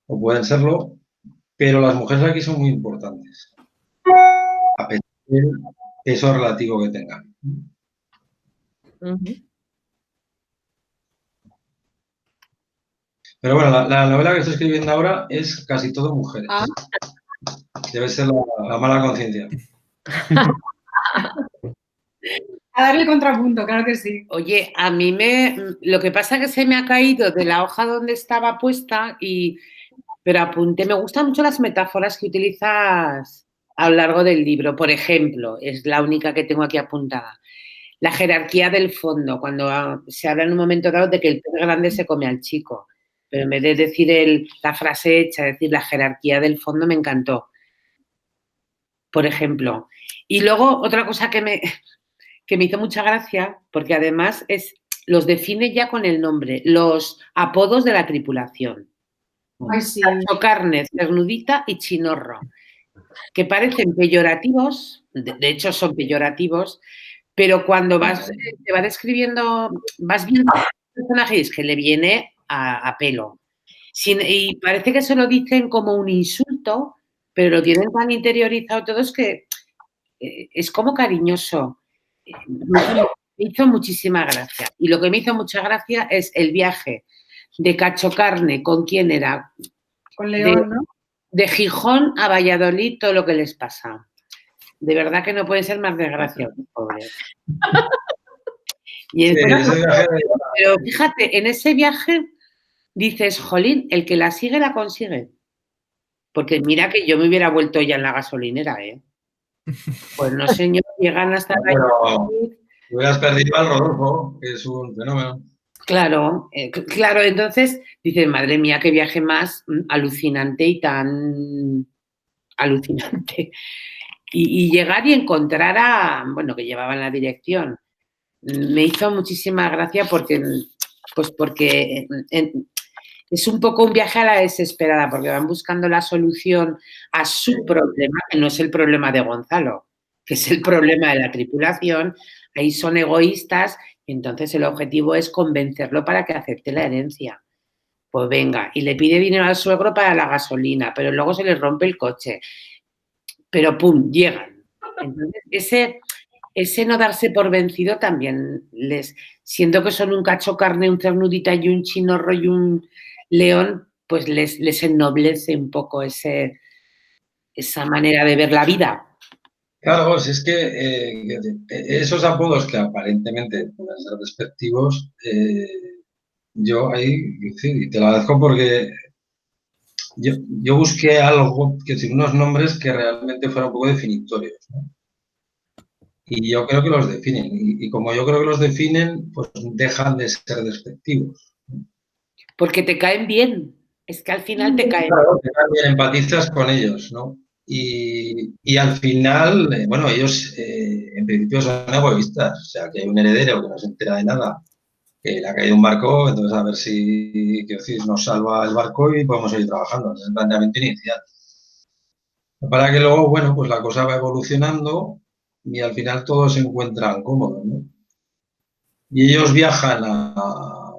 o pueden serlo, pero las mujeres aquí son muy importantes, a pesar del peso relativo que tengan. Pero bueno, la novela que estoy escribiendo ahora es casi todo mujeres. Debe ser la mala conciencia. A darle contrapunto, claro que sí. Oye, a mí lo que pasa es que se me ha caído de la hoja donde estaba puesta, pero apunté, me gustan mucho las metáforas que utilizas a lo largo del libro. Por ejemplo, es la única que tengo aquí apuntada. La jerarquía del fondo, cuando se habla en un momento dado de que el pez grande se come al chico. Pero en vez de decir la frase hecha, decir la jerarquía del fondo, me encantó. Por ejemplo. Y luego otra cosa que me hizo mucha gracia, porque además los define ya con el nombre, los apodos de la tripulación. Ay, sí. Carne, cernudita y chinorro, que parecen peyorativos, de hecho son peyorativos, pero cuando te va describiendo, vas viendo el personaje y es que le viene a pelo. Y parece que se lo dicen como un insulto, pero lo tienen tan interiorizado todos que es como cariñoso. Me hizo muchísima gracia. Y lo que me hizo mucha gracia es el viaje de Cacho Carne, ¿con quién era? Con León, ¿no? De Gijón a Valladolid, todo lo que les pasa. De verdad que no pueden ser más desgraciados, pobres. Pero fíjate, en ese viaje dices, jolín, el que la sigue la consigue. Porque mira que yo me hubiera vuelto ya en la gasolinera, ¿eh? Pues no, señor, llegan hasta Valladolid. Hubieras perdido al Rodolfo, que es un fenómeno. Claro, entonces dices, madre mía, qué viaje más alucinante y tan alucinante. Y llegar y encontrar que llevaban la dirección. Me hizo muchísima gracia porque es un poco un viaje a la desesperada, porque van buscando la solución a su problema, que no es el problema de Gonzalo, que es el problema de la tripulación. Ahí son egoístas y entonces el objetivo es convencerlo para que acepte la herencia. Pues venga, y le pide dinero al suegro para la gasolina, pero luego se les rompe el coche. Pero pum, llegan. Entonces, ese no darse por vencido también siento que son un Cacho Carne, un cernudita y un chinorro y un león, pues les ennoblece un poco esa manera de ver la vida. Claro, si es que esos apodos que aparentemente pueden ser despectivos, yo ahí, sí, te lo agradezco porque yo busqué algo, unos nombres que realmente fueran un poco definitorios, ¿no? Y yo creo que los definen. Y como yo creo que los definen, pues dejan de ser despectivos. Porque te caen bien. Es que al final te caen claro, te caen bien, empatizas con ellos, ¿no? Y al final, bueno, ellos en principio son egoístas, o sea, que hay un heredero que no se entera de nada, que le ha caído un barco, entonces a ver si, quiero decir, nos salva el barco y podemos seguir trabajando. Ese es el planteamiento inicial. Para que luego, bueno, pues la cosa va evolucionando y al final todos se encuentran cómodos, ¿no? Y ellos viajan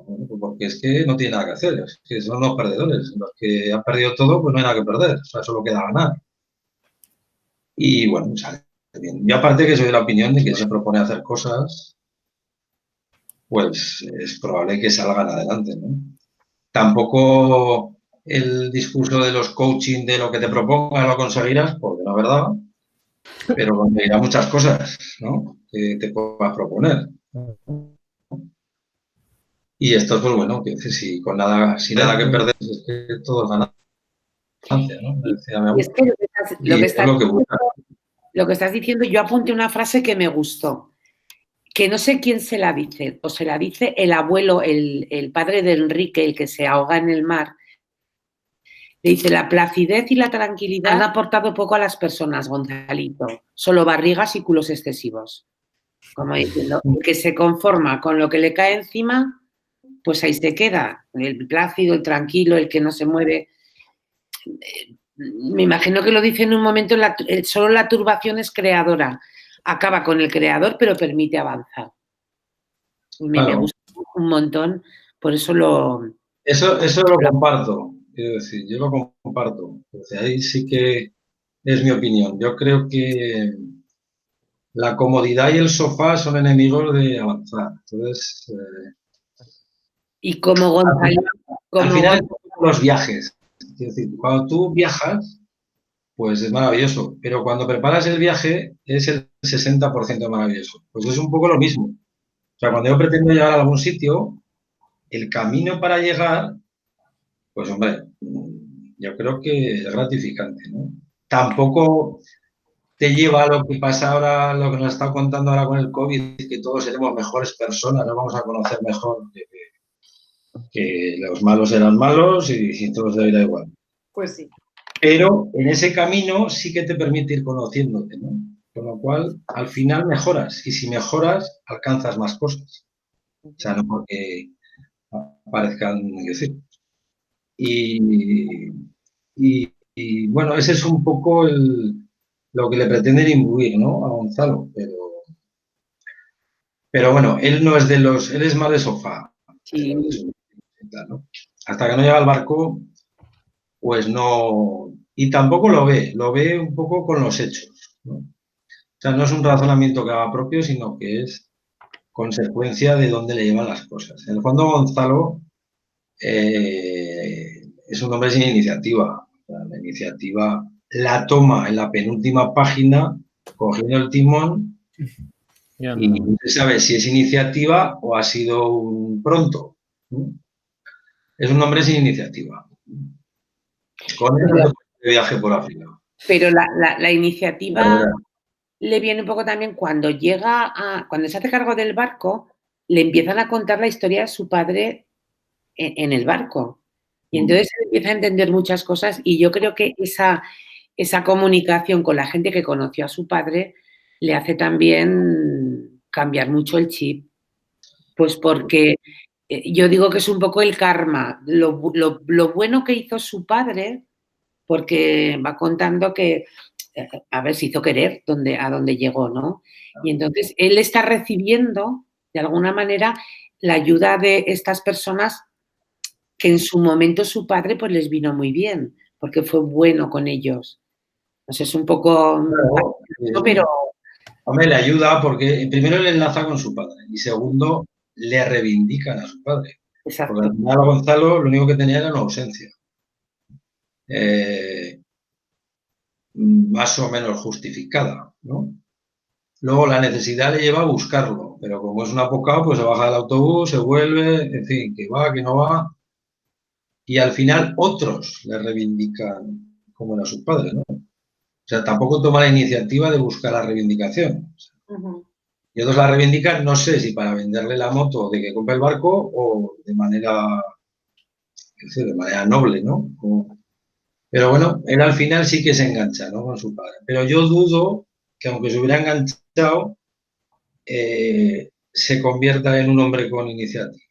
bueno, pues porque es que no tienen nada que hacer, es que son los perdedores. Los que han perdido todo, pues no hay nada que perder, o sea, solo queda ganar. Y bueno, sale bien. Yo aparte que soy de la opinión de que se propone hacer cosas, pues es probable que salgan adelante, ¿no? Tampoco el discurso de los coaching de lo que te propongas lo conseguirás, porque no es verdad, pero conseguirás muchas cosas, ¿no? Que te puedas proponer. Y esto, pues bueno, que si con nada, sin nada que perder, es que todo es ganancia, ¿no? Y es que lo que estás diciendo, yo apunté una frase que me gustó, que no sé quién se la dice, o se la dice el abuelo, el padre de Enrique, el que se ahoga en el mar. Le dice, la placidez y la tranquilidad han aportado poco a las personas, Gonzalito, solo barrigas y culos excesivos. Como diciendo, el que se conforma con lo que le cae encima, pues ahí se queda, el plácido, el tranquilo, el que no se mueve. Me imagino que lo dice en un momento, solo la turbación es creadora. Acaba con el creador, pero permite avanzar. Me gusta un montón, por eso lo... Eso lo comparto, quiero decir, yo lo comparto. Entonces, ahí sí que es mi opinión. Yo creo que la comodidad y el sofá son enemigos de avanzar. Entonces... y como Gonzalo... Al final, los viajes. Es decir, cuando tú viajas, pues es maravilloso, pero cuando preparas el viaje es el 60% maravilloso. Pues es un poco lo mismo. O sea, cuando yo pretendo llegar a algún sitio, el camino para llegar, pues hombre, yo creo que es gratificante, ¿no? Tampoco te lleva a lo que pasa ahora, lo que nos está contando ahora con el COVID, que todos seremos mejores personas, nos vamos a conocer mejor, que los malos eran malos y todo se irá igual. Pues sí. Pero en ese camino sí que te permite ir conociéndote, ¿no? Con lo cual, al final mejoras. Y si mejoras, alcanzas más cosas. O sea, no porque aparezcan, decir. Y bueno, ese es un poco lo que le pretenden imbuir, ¿no? A Gonzalo. Pero bueno, él no es de los... Él es más de sofá. Sí. ¿No? Hasta que no llega al barco, pues no... Y tampoco lo ve un poco con los hechos, ¿no? O sea, no es un razonamiento que haga propio, sino que es consecuencia de dónde le llevan las cosas. En el fondo, Gonzalo es un hombre sin iniciativa. O sea, la iniciativa la toma en la penúltima página, cogiendo el timón, y no se sabe si es iniciativa o ha sido un pronto, ¿no? Es un hombre sin iniciativa. Con el viaje por África. Pero la iniciativa le viene un poco también cuando cuando se hace cargo del barco, le empiezan a contar la historia de su padre en el barco. Y entonces empieza a entender muchas cosas y yo creo que esa comunicación con la gente que conoció a su padre le hace también cambiar mucho el chip. Pues porque yo digo que es un poco el karma, lo bueno que hizo su padre, porque va contando que, a ver, se hizo querer a donde llegó, ¿no? Y entonces él está recibiendo, de alguna manera, la ayuda de estas personas que en su momento su padre pues les vino muy bien, porque fue bueno con ellos. No sé, es un poco... Claro, pero... Hombre, le ayuda porque primero le enlaza con su padre y segundo, le reivindican a su padre. Exacto. Porque al final a Gonzalo lo único que tenía era una ausencia. Más o menos justificada, ¿no? Luego la necesidad le lleva a buscarlo, pero como es un apocado, pues se baja del autobús, se vuelve, en fin, que va, que no va. Y al final otros le reivindican como era su padre, ¿no? O sea, tampoco toma la iniciativa de buscar la reivindicación. Y otros la reivindican, no sé si para venderle la moto de que compre el barco o de manera es decir, de manera noble, ¿no? Pero bueno, él al final sí que se engancha, ¿no? Con su padre. Pero yo dudo que aunque se hubiera enganchado, se convierta en un hombre con iniciativa.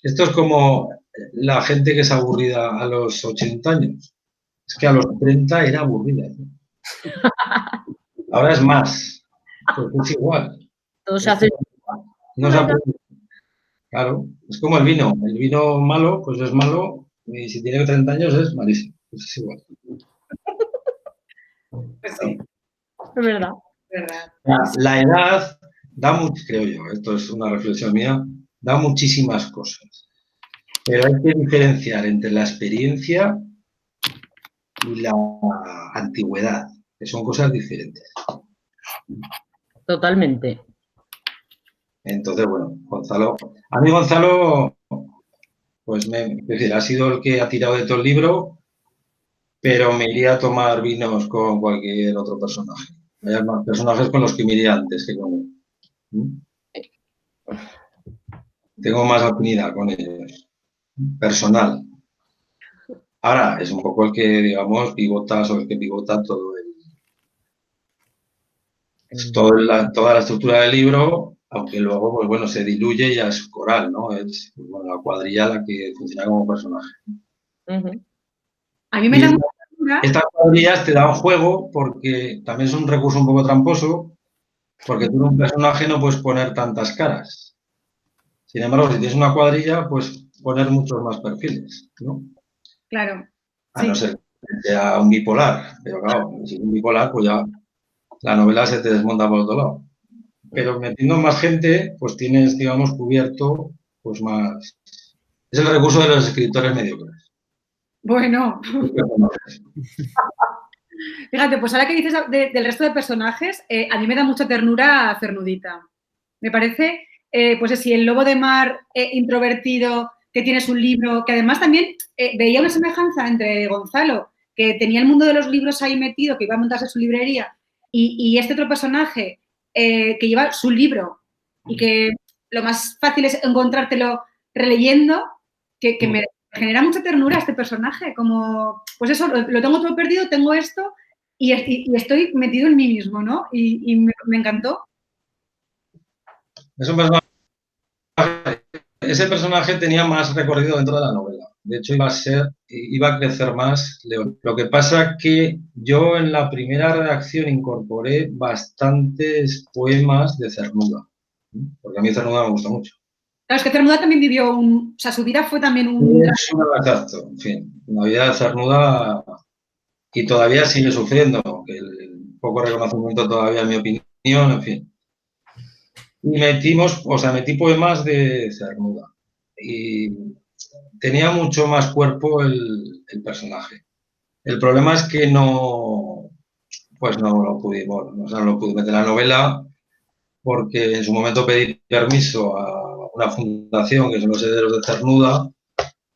Esto es como la gente que es aburrida a los 80 años. Es que a los 30 era aburrida, ¿no? Ahora es más. Pues es igual. Todo se hace. No se aprende. Claro, es como el vino. El vino malo, pues es malo. Y si tiene 30 años es malísimo. Pues es igual. Pues sí, Es verdad. es verdad. La edad da mucho, creo yo, esto es una reflexión mía, da muchísimas cosas. Pero hay que diferenciar entre la experiencia y la antigüedad, que son cosas diferentes. Totalmente. Entonces, bueno, Gonzalo, a mí Gonzalo, pues es decir, ha sido el que ha tirado de todo el libro, pero me iría a tomar vinos con cualquier otro personaje. Hay más personajes con los que me iría antes que con él. Tengo más afinidad con ellos, personal. Ahora, es un poco el que, digamos, pivota sobre el que pivota toda la estructura del libro, aunque luego, pues bueno, se diluye y ya es coral, ¿no? Es pues, bueno, la cuadrilla la que funciona como personaje. A mí me da mucha ternura. Estas cuadrillas te dan juego porque también es un recurso un poco tramposo, porque tú en un personaje no puedes poner tantas caras. Sin embargo, si tienes una cuadrilla, puedes poner muchos más perfiles, ¿no? Claro. A no ser que sea un bipolar, pero claro, si es un bipolar, pues ya la novela se te desmonta por otro lado. Pero metiendo más gente, pues tienes, digamos, cubierto, pues más... Es el recurso de los escritores mediocres. Bueno. Fíjate, pues ahora que dices del resto de personajes, a mí me da mucha ternura Cernudita. Me parece, pues así, el lobo de mar introvertido, que tienes un libro, que además también veía una semejanza entre Gonzalo, que tenía el mundo de los libros ahí metido, que iba a montarse su librería, y este otro personaje que lleva su libro y que lo más fácil es encontrártelo releyendo, que me genera mucha ternura este personaje, como, pues eso, lo tengo todo perdido, tengo esto y estoy metido en mí mismo, ¿no? Y me encantó. Es un personaje, ese personaje tenía más recorrido dentro de la novela. De hecho, iba a crecer más León. Lo que pasa es que yo en la primera redacción incorporé bastantes poemas de Cernuda, porque a mí Cernuda me gusta mucho. Claro, es que Cernuda también vivió o sea, su vida fue también un... Exacto, en fin, la vida de Cernuda y todavía sigue sufriendo, que el poco reconocimiento todavía, en mi opinión, en fin. Y metí poemas de Cernuda y tenía mucho más cuerpo el personaje. El problema es que no lo pude meter en la novela porque en su momento pedí permiso a una fundación que son los herederos de Cernuda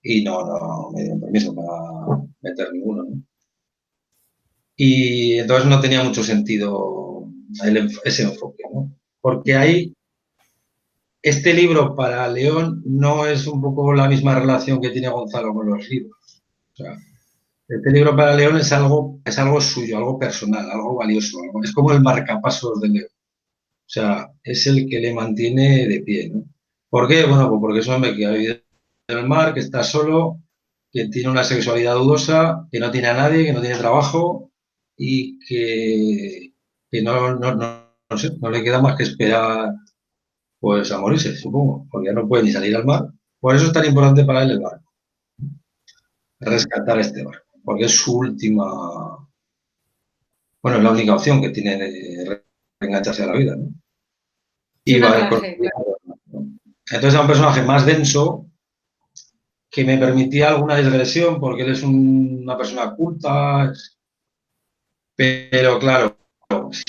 y no me dieron permiso para meter ninguno, ¿no? Y entonces no tenía mucho sentido ese enfoque, ¿no? Porque ahí este libro para León no es un poco la misma relación que tiene Gonzalo con los libros. O sea, este libro para León es algo suyo, algo personal, algo valioso. Es como el marcapasos de León. O sea, es el que le mantiene de pie, ¿no? ¿Por qué? Bueno, pues porque es un hombre que ha vivido en el mar, que está solo, que tiene una sexualidad dudosa, que no tiene a nadie, que no tiene trabajo y que no sé, no le queda más que esperar pues a morirse, supongo, porque ya no puede ni salir al mar. Por eso es tan importante para él el barco. Rescatar este barco, porque es su última... Bueno, es la única opción que tiene de reengancharse a la vida, ¿no? Y entonces era un personaje más denso que me permitía alguna digresión porque él es una persona culta, pero claro, es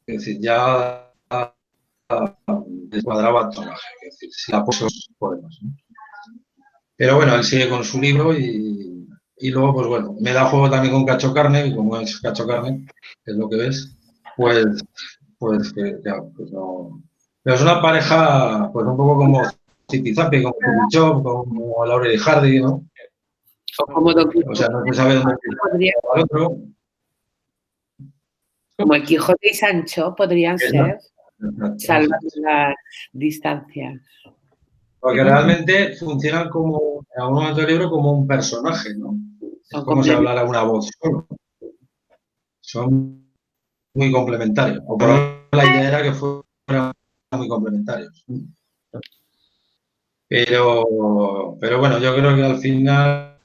decir, ya descuadraba el personaje, es decir, si la puso los poemas, ¿no? Pero bueno, él sigue con su libro y luego, pues bueno, me da juego también con Cacho Carne, y como es Cacho Carne, que es lo que ves, pues que, claro, pues no... Pero es una pareja, pues un poco como zipizape, como Steve Jobs, como Laurel y Hardy, ¿no? O como Don Quijote. O sea, no se sabe dónde Podría- el otro. Como el Quijote y Sancho podrían ser, salvando Exacto. las distancias. Porque realmente funcionan como, en algún momento del libro, como un personaje, ¿no? Es Son como si complementarios. hablara una voz solo. Son muy complementarios. O por lo menos la idea era que fueran muy complementarios. Pero bueno, yo creo que al final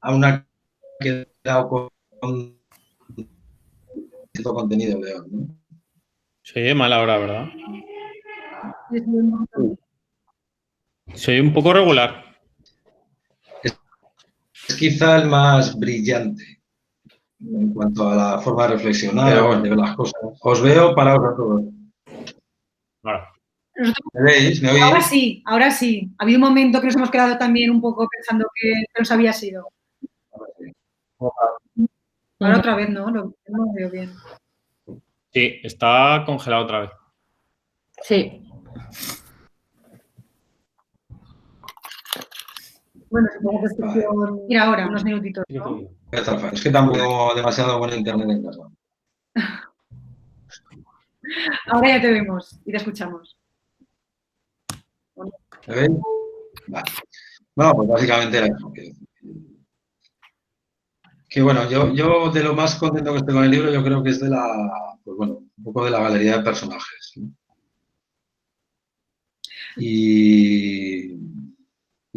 aún ha quedado con cierto contenido, León, ¿no? Se oye mal ahora, ¿verdad? Se oye un poco regular. Es quizá el más brillante en cuanto a la forma de reflexionar, de ver las cosas. Os veo parados a todos. Ahora. ¿Me veis? ¿Me oís? Ahora sí. Ha habido un momento que nos hemos quedado también un poco pensando que nos había sido. Ahora otra vez, ¿no? No lo veo bien. Sí, está congelado otra vez. Sí. Bueno, supongo que es cuestión ir ahora, unos minutitos, ¿no? Es que tampoco tengo demasiado buen internet en casa. Ahora ya te vemos y te escuchamos. ¿Me veis? Vale. No, pues básicamente era eso. Que bueno, yo de lo más contento que estoy con el libro, yo creo que es de pues bueno, un poco de la galería de personajes, ¿no? Y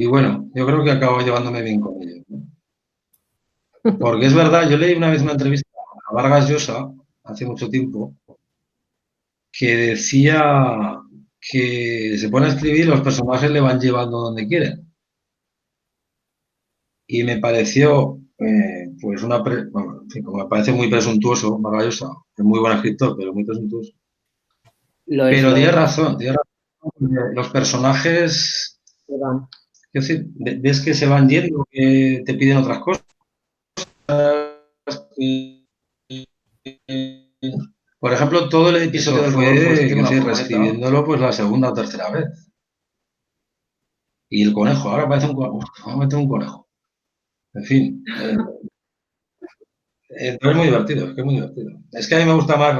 bueno, yo creo que acabo llevándome bien con ellos, ¿no? Porque es verdad, yo leí una vez una entrevista a Vargas Llosa, hace mucho tiempo, que decía que se pone a escribir y los personajes le van llevando donde quieren. Y me pareció, pues bueno, en fin, como me parece muy presuntuoso, Vargas Llosa, es muy buen escritor, pero muy presuntuoso. Pero tienes razón, los personajes, es decir, ves que se van yendo, que te piden otras cosas. Por ejemplo, todo el episodio fue reescribiéndolo pues la segunda o tercera vez. Y el conejo, ahora parece un conejo, vamos a meter un conejo. En fin. Es muy divertido, es que es muy divertido. Es que a mí me gusta más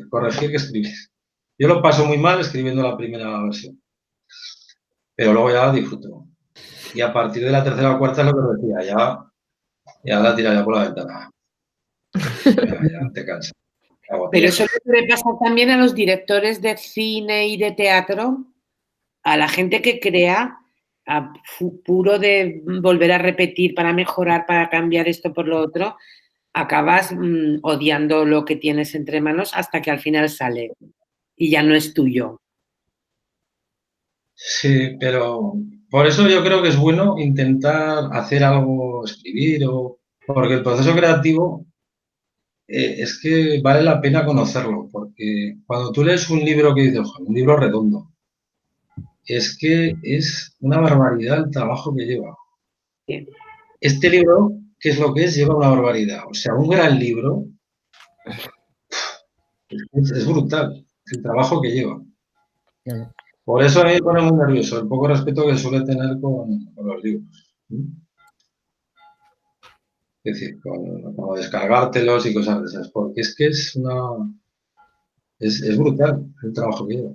corregir que escribir. Yo lo paso muy mal escribiendo la primera versión. Pero luego ya disfruto. Y a partir de la tercera o cuarta es lo que os decía, ya la tiraría por la ventana. Ya te cansas. Pero eso le pasa también a los directores de cine y de teatro, a la gente que crea, a puro de volver a repetir para mejorar, para cambiar esto por lo otro, acabas odiando lo que tienes entre manos hasta que al final sale y ya no es tuyo. Sí, pero por eso yo creo que es bueno intentar hacer algo, escribir, porque el proceso creativo es que vale la pena conocerlo, porque cuando tú lees un libro que dices, un libro redondo, es que es una barbaridad el trabajo que lleva. Sí. Este libro, ¿qué es lo que es? Lleva una barbaridad. O sea, un gran libro es brutal el trabajo que lleva. Por eso a mí me pone muy nervioso el poco respeto que suele tener con los libros. Es decir, como descargártelos y cosas de esas, porque es que es brutal el trabajo que lleva.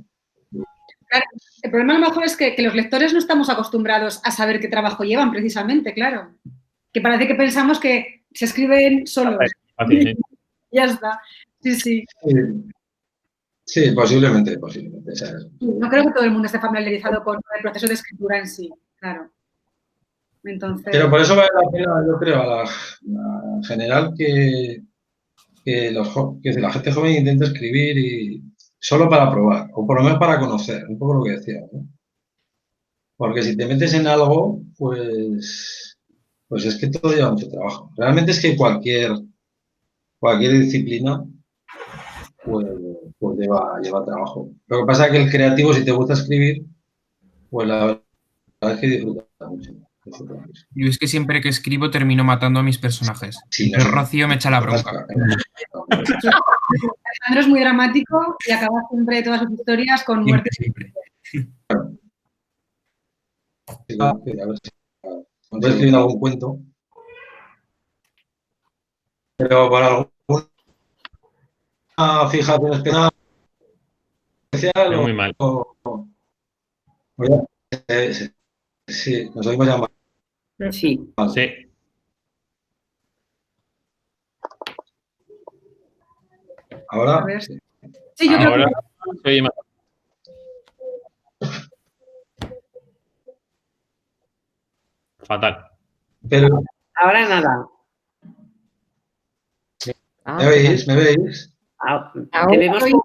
Claro, el problema a lo mejor es que los lectores no estamos acostumbrados a saber qué trabajo llevan, precisamente, claro. Que parece que pensamos que se escriben solos. Ya está. Sí. Sí, posiblemente. No creo que todo el mundo esté familiarizado con el proceso de escritura en sí, claro. Entonces... Pero por eso vale la pena, yo creo, a la general que la gente joven intente escribir y solo para probar, o por lo menos para conocer, un poco lo que decía, ¿no? Porque si te metes en algo, pues es que todo lleva mucho trabajo. Realmente es que cualquier disciplina pues lleva trabajo. Lo que pasa es que el creativo, si te gusta escribir, pues la verdad es que disfruta mucho. Yo es que siempre que escribo termino matando a mis personajes. Sí, Entonces Rocío me echa la bronca. Alejandro es muy dramático y acaba siempre todas sus historias con muerte. Siempre. A ver si estoy escribiendo algún cuento. Pero por alguna fijación especial Muy mal. Sí, nos oímos llamar. Sí. Sí. Ahora. A ver. Sí, yo creo Ahora que... se oye más. Fatal. Pero, Ahora nada. ¿me veis? ¿Me veis? Te vemos como...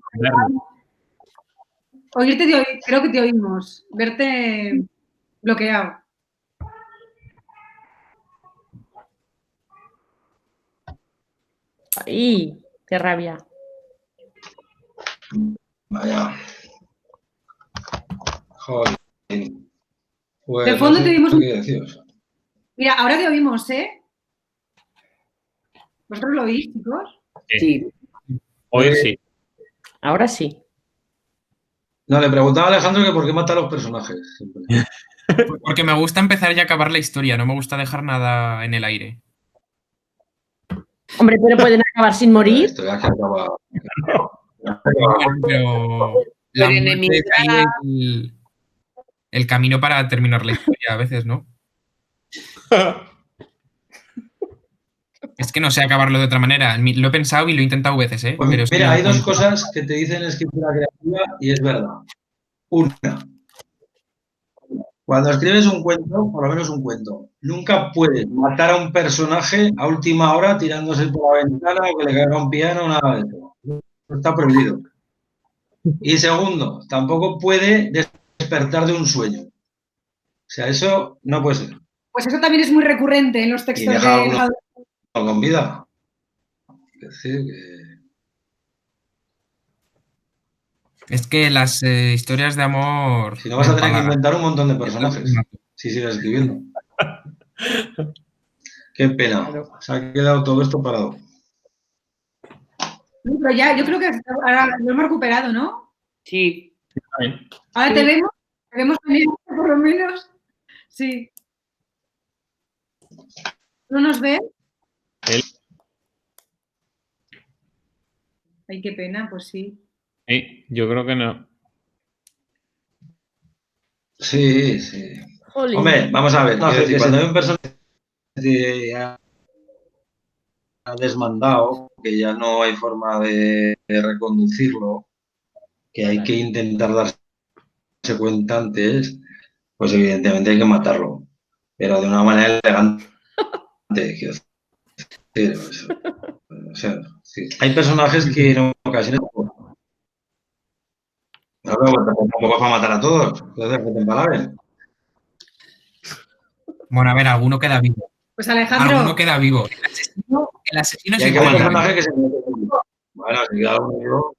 Oírte, creo que te oímos. Verte bloqueado. ¡Ay! ¡Qué rabia! Vaya. Joder. Pues, De fondo no sé te oímos qué un... deciros. Mira, ahora te oímos, ¿eh? ¿Vosotros lo oís, chicos? Sí. Hoy sí. Ahora sí. No, le preguntaba a Alejandro que por qué mata a los personajes. Siempre. Porque me gusta empezar y acabar la historia, no me gusta dejar nada en el aire. Hombre, pero pueden acabar sin La morir. historia que acaba. Pero la muerte es ahí el camino para terminar la historia a veces, ¿no? Es que no sé acabarlo de otra manera. Lo he pensado y lo he intentado veces, ¿eh? Pues Pero es que mira, no hay dos encuentro. cosas que te dicen escritura creativa y es verdad. Una, cuando escribes un cuento, por lo menos un cuento, nunca puedes matar a un personaje a última hora tirándose por la ventana o que le caiga un piano o nada de eso. Eso está prohibido. Y segundo, tampoco puede despertar de un sueño. O sea, eso no puede ser. Pues eso también es muy recurrente en los Y textos deja a de... alguno con vida. Es decir, que... Es que las historias de amor. Si no vas a tener que inventar un montón de personajes si sigues escribiendo. Qué pena. Se ha quedado todo esto parado. Pero ya, yo creo que ahora lo hemos recuperado, ¿no? Sí. Ahora Sí. te vemos también, por lo menos. Sí. ¿No nos ves? Ay, qué pena, pues sí. Yo creo que no. Sí, sí. Jolín. Hombre, vamos a ver. No, decir, cuando hay un personaje que ha desmandado, que ya no hay forma de reconducirlo, que hay que intentar darse cuenta antes, pues evidentemente hay que matarlo. Pero de una manera elegante. Quiero decir, o sea, sí. Hay personajes que en ocasiones... No, pero tampoco es para matar a todos. Entonces, que te empalaben. Bueno, a ver, alguno queda vivo. Pues Alejandro... Alguno queda vivo. El asesino Y es hay que igual. ver personajes que se meten. Bueno, si queda uno vivo...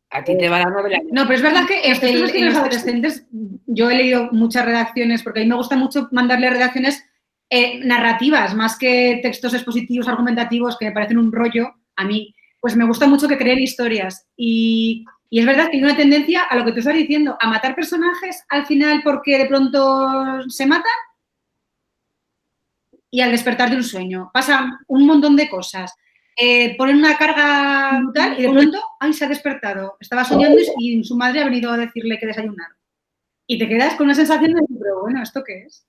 A ti te va la novela. No, pero es verdad que en los adolescentes, yo he leído muchas redacciones, porque a mí me gusta mucho mandarle redacciones narrativas, más que textos expositivos, argumentativos, que me parecen un rollo a mí. Pues me gusta mucho que creen historias. Y es verdad que hay una tendencia a lo que tú estás diciendo, a matar personajes al final porque de pronto se matan y al despertar de un sueño. Pasan un montón de cosas. Ponen una carga brutal y de pronto, ¡ay, se ha despertado! Estaba soñando y su madre ha venido a decirle que desayunar. Y te quedas con una sensación de, pero bueno, ¿esto qué es?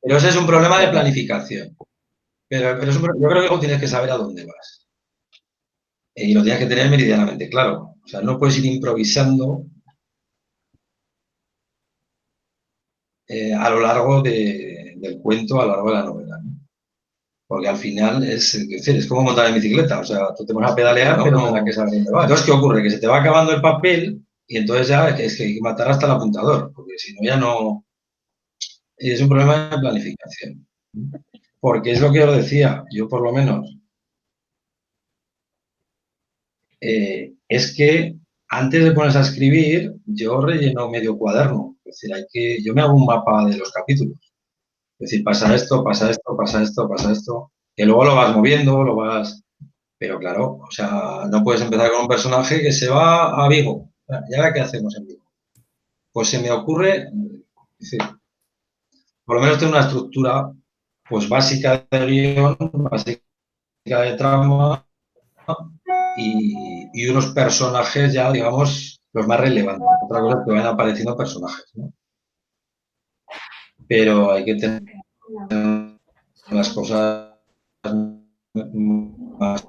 Pero ese es un problema de planificación. Pero es yo creo que luego tienes que saber a dónde vas. Y lo tienes que tener meridianamente claro. O sea, no puedes ir improvisando a lo largo del cuento, a lo largo de la novela, ¿no? Porque al final es como montar en bicicleta. O sea, tú te vas a pedalear, pero no tendrás que saber dónde vas. Entonces, ¿qué ocurre? Que se te va acabando el papel y entonces ya es que hay que matar hasta el apuntador, porque si no ya no... Es un problema de planificación. Porque es lo que os decía, yo por lo menos es que antes de ponerse a escribir, yo relleno medio cuaderno. Es decir, yo me hago un mapa de los capítulos. Es decir, pasa esto, pasa esto, pasa esto, pasa esto. Que luego lo vas moviendo, Pero claro, o sea, no puedes empezar con un personaje que se va a Vigo. ¿Y ahora qué hacemos en Vigo? Pues se me ocurre, es decir, por lo menos tener una estructura pues básica de guión, básica de trama y unos personajes ya, digamos, los más relevantes. Otra cosa es que vayan apareciendo personajes, ¿no? Pero hay que tener las cosas más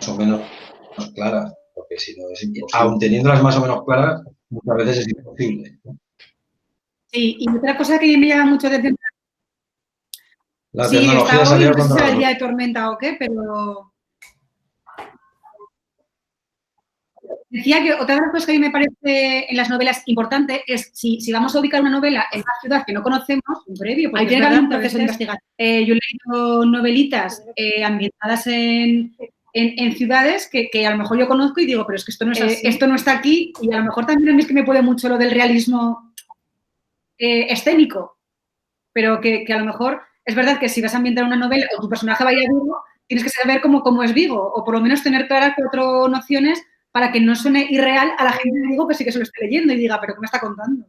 o menos claras, porque si no es imposible. Aun teniéndolas más o menos claras, muchas veces es imposible, ¿no? Sí, y otra cosa que me llama mucho de atención. La Sí, tecnología está hoy, salió no sé si contra será el nosotros. día de tormenta o qué, pero decía que otra de las cosas que a mí me parece en las novelas importante es si vamos a ubicar una novela en una ciudad que no conocemos, un previo, porque tiene que haber un proceso de investigación. Yo he leído novelitas ambientadas en ciudades que a lo mejor yo conozco y digo, pero es que esto no es así. Esto no está aquí, y a lo mejor también a mí es que me puede mucho lo del realismo escénico, pero que a lo mejor es verdad que si vas a ambientar una novela o tu personaje vaya a Vigo, tienes que saber cómo es Vigo, o por lo menos tener claras 4 nociones para que no suene irreal a la gente de Vigo que sí que se lo esté leyendo y diga, ¿pero qué me está contando?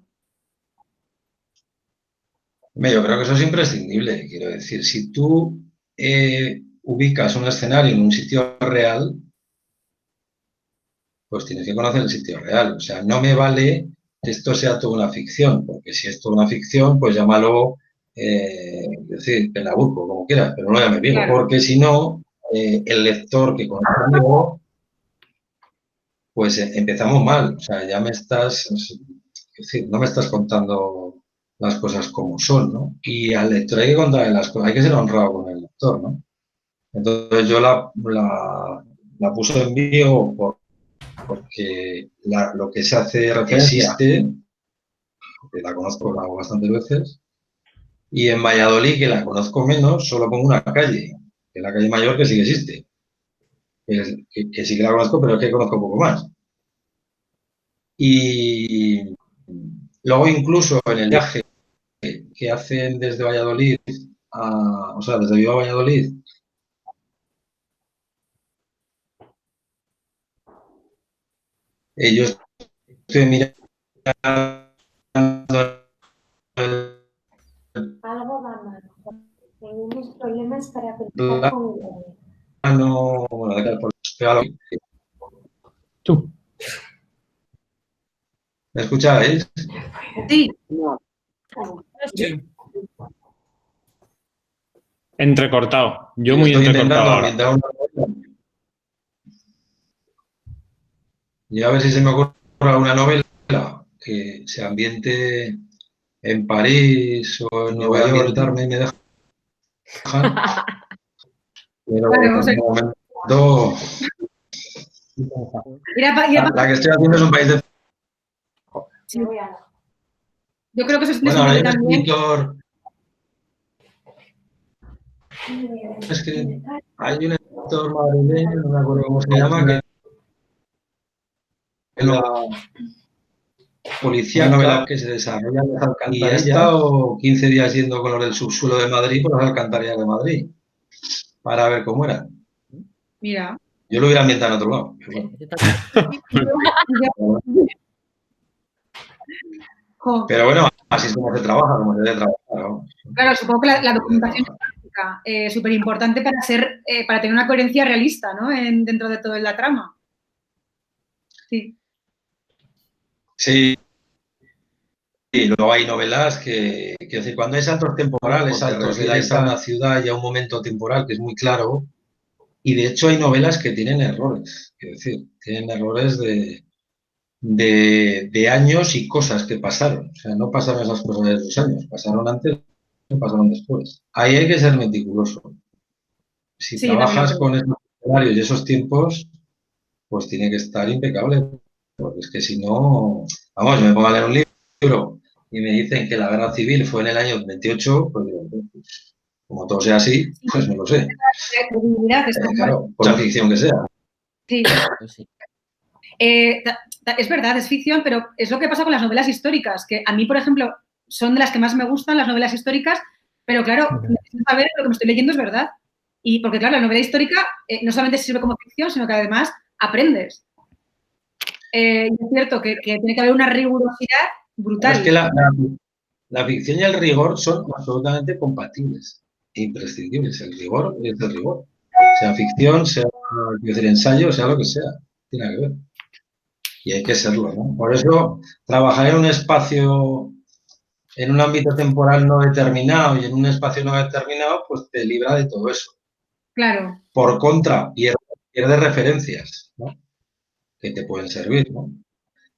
Yo creo que eso es imprescindible. Quiero decir, si tú ubicas un escenario en un sitio real, pues tienes que conocer el sitio real. O sea, no me vale que esto sea toda una ficción, porque si es toda una ficción, pues llámalo, es decir, Penaburco, como quieras, pero no llames Vigo, claro. Porque si no, el lector que conoce Vigo, pues empezamos mal. O sea, ya me estás, es decir, no me estás contando las cosas como son, ¿no? Y al lector hay que contarle las cosas, hay que ser honrado con el lector, ¿no? Entonces yo la puse en Vigo porque lo que se hace existe, que la conozco bastantes veces, y en Valladolid, que la conozco menos, solo pongo una calle, que es la calle Mayor, que sí que existe. Que sí que la conozco, pero es que conozco poco más. Y luego incluso en el viaje que hacen desde Valladolid, o sea, desde Vigo a Valladolid, yo estoy mirando algo va mal. Tenemos problemas para conectar con el Tú. ¿Me escucháis? Sí. Sí. Entrecortado. Yo muy entrecortado ahora. Y a ver si se me ocurre alguna novela que se ambiente en París o en Nueva York y me dejan. Pero Claro, en un momento... La que estoy haciendo es un país de... Sí. Yo creo que eso es bueno, hay un también. escritor... Hay un escritor madrileño, no me acuerdo cómo se llama, que la policía novela que se desarrolla en las alcantarillas. Y ha estado 15 días yendo con los del subsuelo de Madrid por las alcantarillas de Madrid para ver cómo era. Mira. Yo lo hubiera ambientado en otro lado. Pero bueno, así es como se trabaja, como se debe trabajar, ¿no? Claro, supongo que la documentación es súper importante para tener una coherencia realista, ¿no? Dentro de toda la trama. Sí. Sí. Y luego hay novelas que decir, cuando hay saltos temporales, saltos de a una ciudad y a un momento temporal que es muy claro, y de hecho hay novelas que tienen errores, es decir, tienen errores de años y cosas que pasaron. O sea, no pasaron esas cosas de los años, pasaron antes, no pasaron después. Ahí hay que ser meticuloso. Si trabajas con esos escenarios y esos tiempos, pues tiene que estar impecable, porque es que si no, vamos, yo me pongo a leer un libro y me dicen que la guerra civil fue en el año 28, pues digo, pues, como todo sea así, pues no lo sé. Claro, por la ficción que sea. Sí. Es verdad, es ficción, pero es lo que pasa con las novelas históricas, que a mí, por ejemplo, son de las que más me gustan las novelas históricas, pero claro, necesito saber lo que me estoy leyendo es verdad. Y porque, claro, la novela histórica no solamente sirve como ficción, sino que además aprendes. Y es cierto que tiene que haber una rigurosidad brutal. Es que la ficción y el rigor son absolutamente compatibles, imprescindibles. El rigor es el rigor. Sea ficción, sea ensayo, sea lo que sea. Tiene que ver. Y hay que serlo, ¿no? Por eso, trabajar en un espacio, en un ámbito temporal no determinado y en un espacio no determinado, pues te libra de todo eso. Claro. Por contra, pierde referencias, ¿no? Que te pueden servir, ¿no?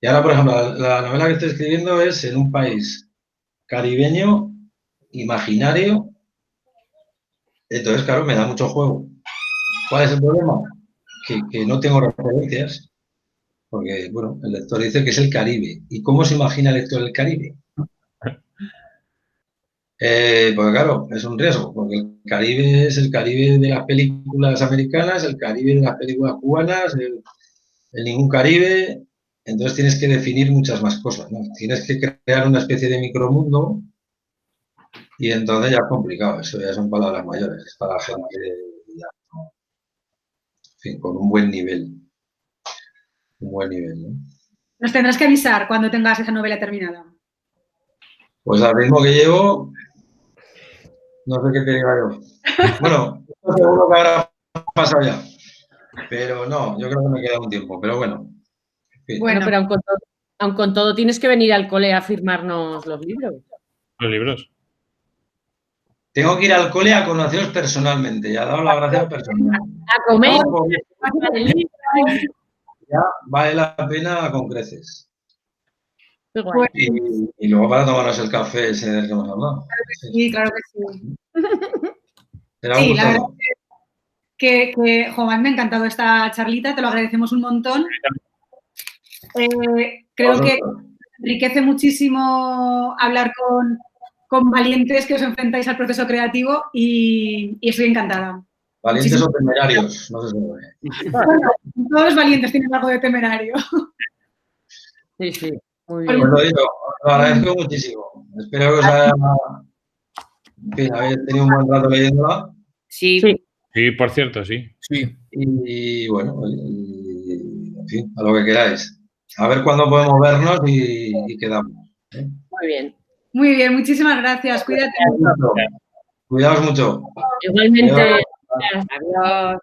Y ahora, por ejemplo, la novela que estoy escribiendo es en un país caribeño, imaginario. Entonces, claro, me da mucho juego. ¿Cuál es el problema? Que no tengo referencias. Porque, bueno, el lector dice que es el Caribe. ¿Y cómo se imagina el lector el Caribe? Porque, claro, es un riesgo. Porque el Caribe es el Caribe de las películas americanas, el Caribe de las películas cubanas, el ningún Caribe. Entonces tienes que definir muchas más cosas, ¿no? Tienes que crear una especie de micromundo y entonces ya es complicado. Eso ya son palabras mayores. Es para gente ya, ¿no? En fin, con un buen nivel. Un buen nivel, ¿no? Nos tendrás que avisar cuando tengas esa novela terminada. Pues al ritmo que llevo, no sé qué te diga yo. Bueno, seguro que habrá pasado ya. Pero no, yo creo que me queda un tiempo. Pero bueno. Sí. Bueno, pero aun con todo tienes que venir al cole a firmarnos los libros. Los libros. Tengo que ir al cole a conoceros personalmente. Ya he dado las gracias personalmente. A comer. Ya vale la pena con creces. Qué guay. Y luego para tomarnos el café ese del que hemos hablado. Sí, claro que sí. Será un la verdad gusto. que Juan, me ha encantado esta charlita, te lo agradecemos un montón. Creo que enriquece muchísimo hablar con valientes que os enfrentáis al proceso creativo y estoy encantada. Valientes o temerarios, no sé si bueno, todos valientes tienen algo de temerario. Sí, sí. Muy bien. Pues lo digo, os lo agradezco muchísimo. Espero que os haya, en fin, habéis tenido un buen rato leyéndola. Sí. Sí, por cierto, sí. Sí. Y bueno, en fin, a lo que queráis. A ver cuándo podemos vernos y quedamos. Muy bien. Muy bien, muchísimas gracias. Cuídate mucho. Cuidaos mucho. Igualmente. Adiós.